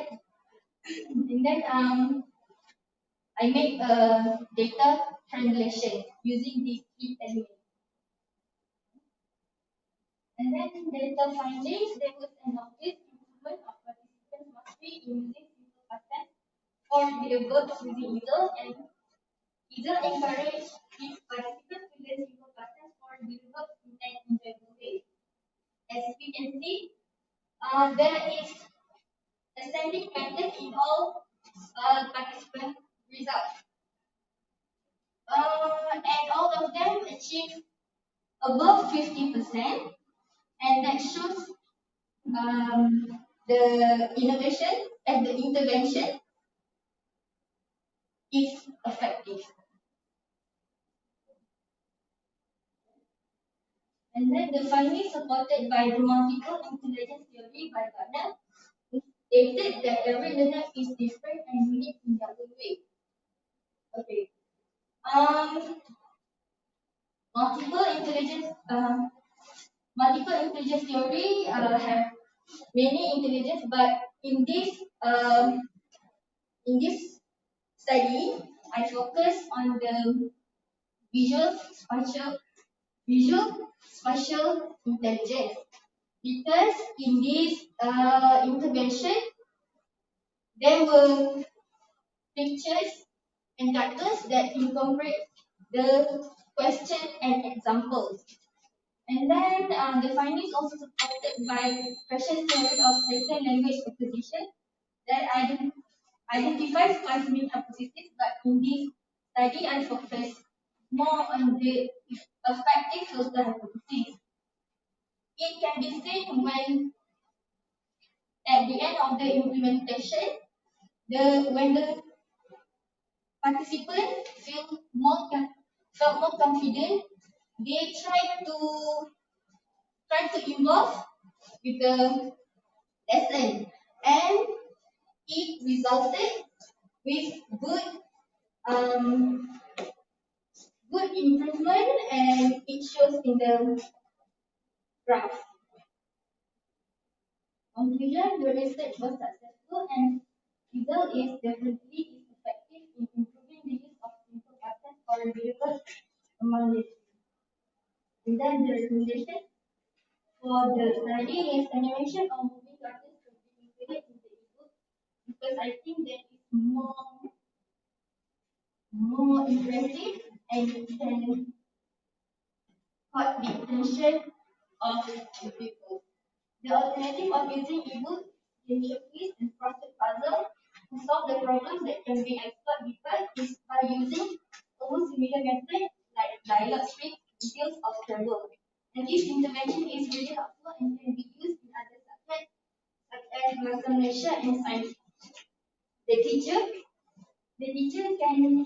I made a data translation using these 3 elements. And then data findings, there was an obvious improvement of participants' mastery in using simple past tense or the verbs using either, and either encourage its participants to learn simple past tense or the verbs in an enjoyable way. As we can see, there is ascending pattern in all participant results. And all of them achieve above 50%, and that shows the innovation and the intervention is effective. And then the findings supported by the multiple intelligence theory by Gardner stated that every learner is different and unique in their own way. Okay. Multiple intelligence theory have many intelligence, but in this study, I focus on the visual spatial intelligence, because in this intervention there were pictures and cartoons that incorporate the question and examples. And then the findings also supported by question theory of second language acquisition that identifies 5 main hypotheses, but in this study I focus more on the effective filter hypothesis. It can be seen when at the end of the implementation, when the participant feel more felt more confident. They try to involve with the lesson, and it resulted with um, good improvement, and it shows in the graph. Conclusion: the research was successful, and result is definitely effective in improving the use of simple patterns or variables among the students. And then the recommendation for the study is animation or moving classes to be included in the ebook, because I think that is more impressive and can caught the attention of the people. The alternative of using ebook, game quiz, and crossword puzzle to solve the problems that can be explored deeper is by using almost similar methods like dialogue script, details of travel. And this intervention is really helpful and can be used in other subjects such as mathematics and science. The teacher, the teacher can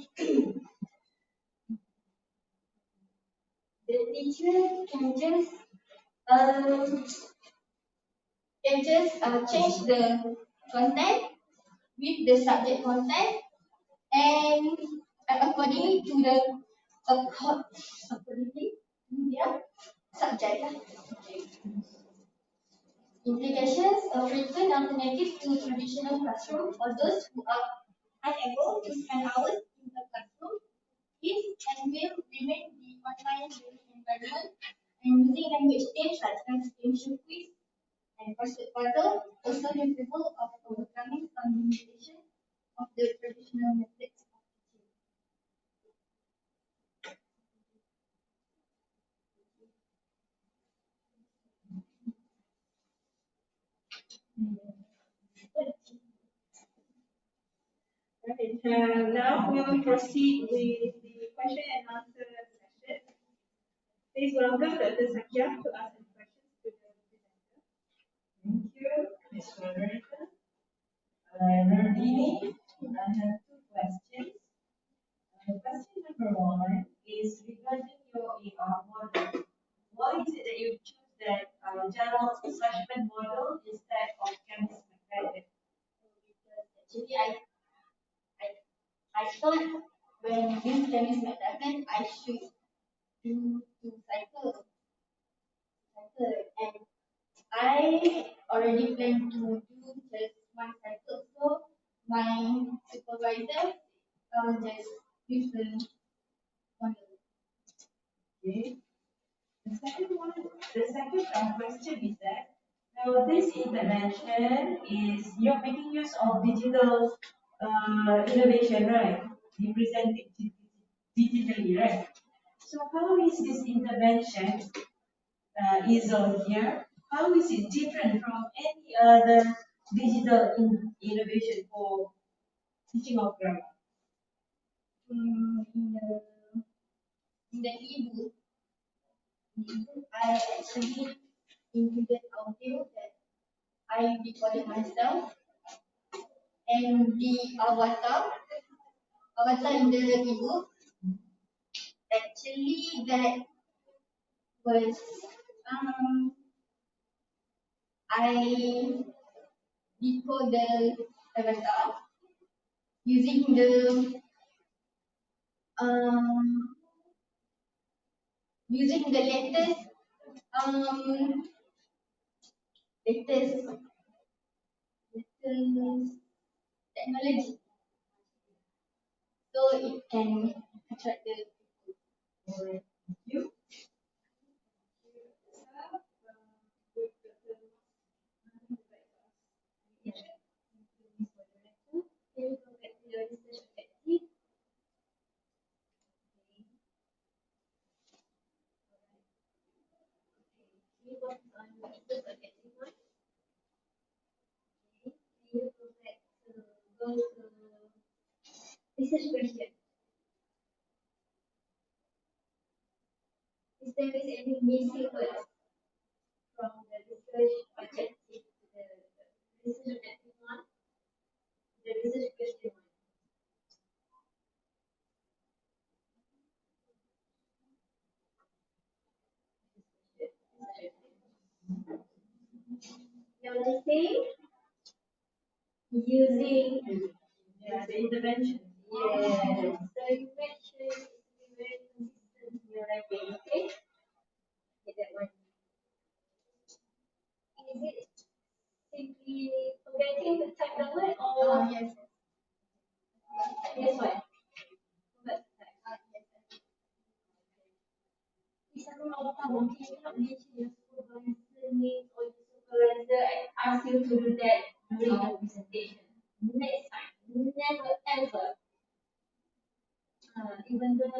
the teacher um, can just change the content with the subject content, and accordingly to the accordingly to their subject. Implications: a frequent alternative to traditional classroom for those who are unable to spend hours in the classroom is and will remain the online learning environment, and using language games such as game show quiz and crossword puzzle also capable of overcoming some limitations of the traditional methods of teaching. Right. Now we will proceed with the question and answer session. Please welcome Dr. Sakya to ask any questions to the presenter. Thank you, Ms. Moderator. Nardini, I have two questions. Question number one is regarding your AR model. Why is it that you choose that general assessment model instead of chemistry method? Because actually I thought when this chemist might happen, I should do two cycle, and I already plan to do just one cycle. So my supervisor just use the model. Okay. The second question is that now this intervention is you're making use of digital innovation, right? You present it digitally, right? So how is this intervention is on here? How is it different from any other digital innovation for teaching of grammar? In the ebook, I actually included audio that I recorded myself, and the avatar in the ebook, actually that was I decode the avatar using um the um latest technology, so it can attract the people. Alright, thank you. Here we go back to the research objective. We focus on research objective one. Okay. You go to research question. Is there any missing words from the research objective to the research objective one? The research question one. balancing using The intervention. yes. So you mentioned it to be very consistent in your writing, okay? Okay, that one. Is it simply forgetting to type the word or yes. Yes, what? Forgot to type. Yes. It's a rule of thumb. Okay, you cannot mention your supervisor name or your supervisor and ask you to do that during your presentation. Next time, never ever. Even though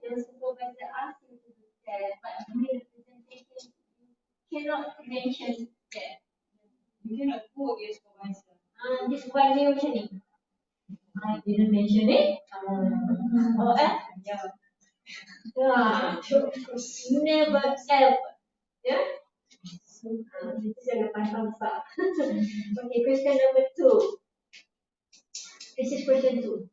your supervisor asks you to do that, but during the presentation, you cannot mention that. You cannot quote your supervisor. This is why you mention it. I didn't mention it. Oh, Yeah. Never ever. Yeah? This is yang lepas bangsa. Okay, question number 2. This is question 2.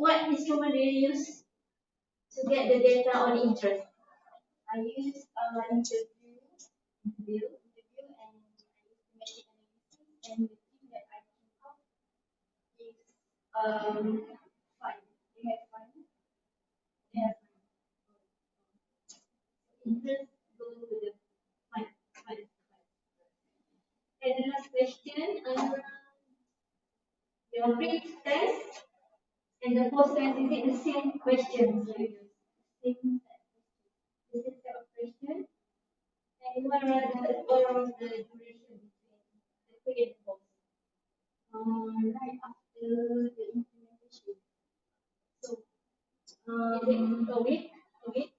What instrument do you use to get the data on interest? I use interview, and I use thematic analysis, and the thing that I came up is fun. They have fun. They have fun. Interest goes to the fund. And the last question, your pre-test and the post-test, is it the same questions? Same set of questions? And what are the duration between the pre and the post? Right after the implementation. So, Is it a week? A week?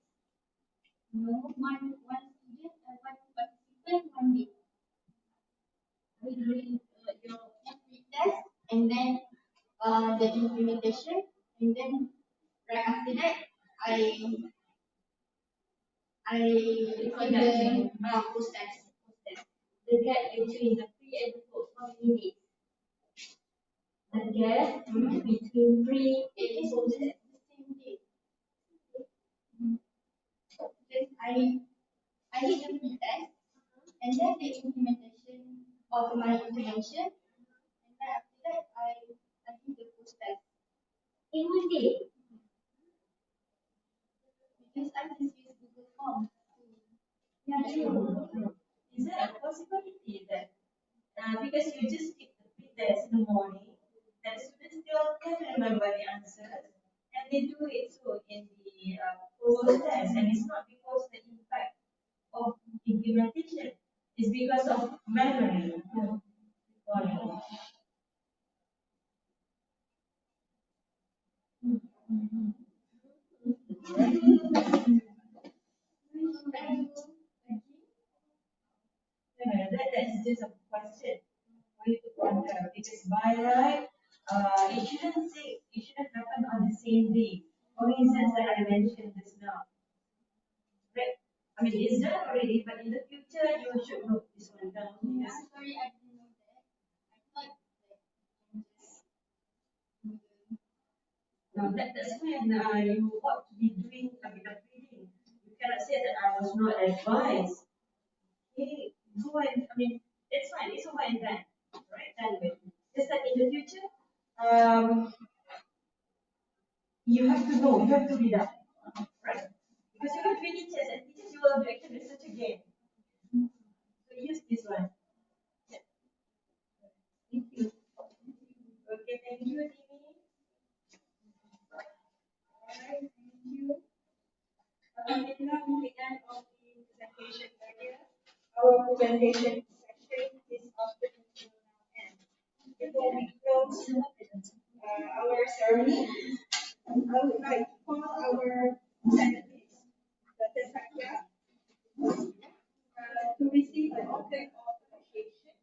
no, one student and one participant, 1 week. We doing your test and then the implementation, and then right after that I record the post test. The gap between the pre and the post, how many days? The gap between pre It and is post. the same day. Because I did the pre-test and then the implementation of my intervention, and then after that I did the post-test. In 1 day. Because I just use Google Forms. Yeah, true. Is there a possibility that because you just take the pre-test in the morning, that students still can remember the answers and they do it so in the post-test, and it's not because the impact of implementation, it's because of memory. Recalling. That's just a question for you to ponder, because by right, it shouldn't happen on the same day. For reasons that I mentioned just now. Right? I mean, it's done already, but in the future, you should note this one down. Because I'm sorry, I didn't know that. I thought that you just that's when you ought to be doing a bit of reading. You cannot say that I was not advised. Okay, go and, I mean, it's fine, it's over and done. Right, done with. Just that in the future, you have to know, you have to read up. Right? Because you have many tests and teachers, you will do action research again. So use this one. Yeah. Thank you. Okay, thank you, Dini. Alright, thank you. We're now at the end of the presentation area. Our presentation section is after until now end. Before we close our ceremony, I would like to call our senators, Dr. Satya, to receive an object of appreciation.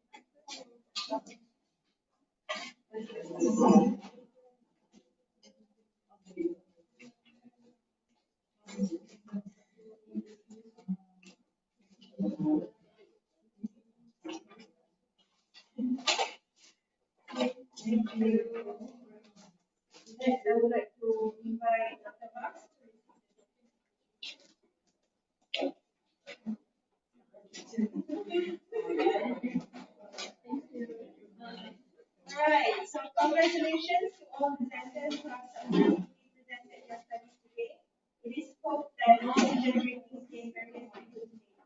Thank you. Next, I would like to invite Dr. Max to receive the Alright, so congratulations to all presenters who have successfully presented your studies today. It is hoped that knowledge generating came very valuable today,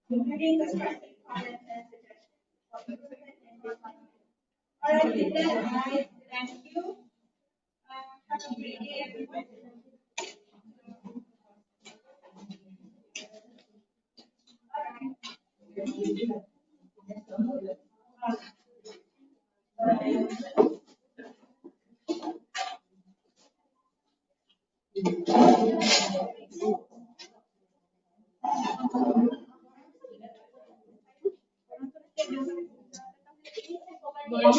including constructive comments and suggestions for improvement and development. Alright, with that, I thank you. Have a great day, everyone. Boleh.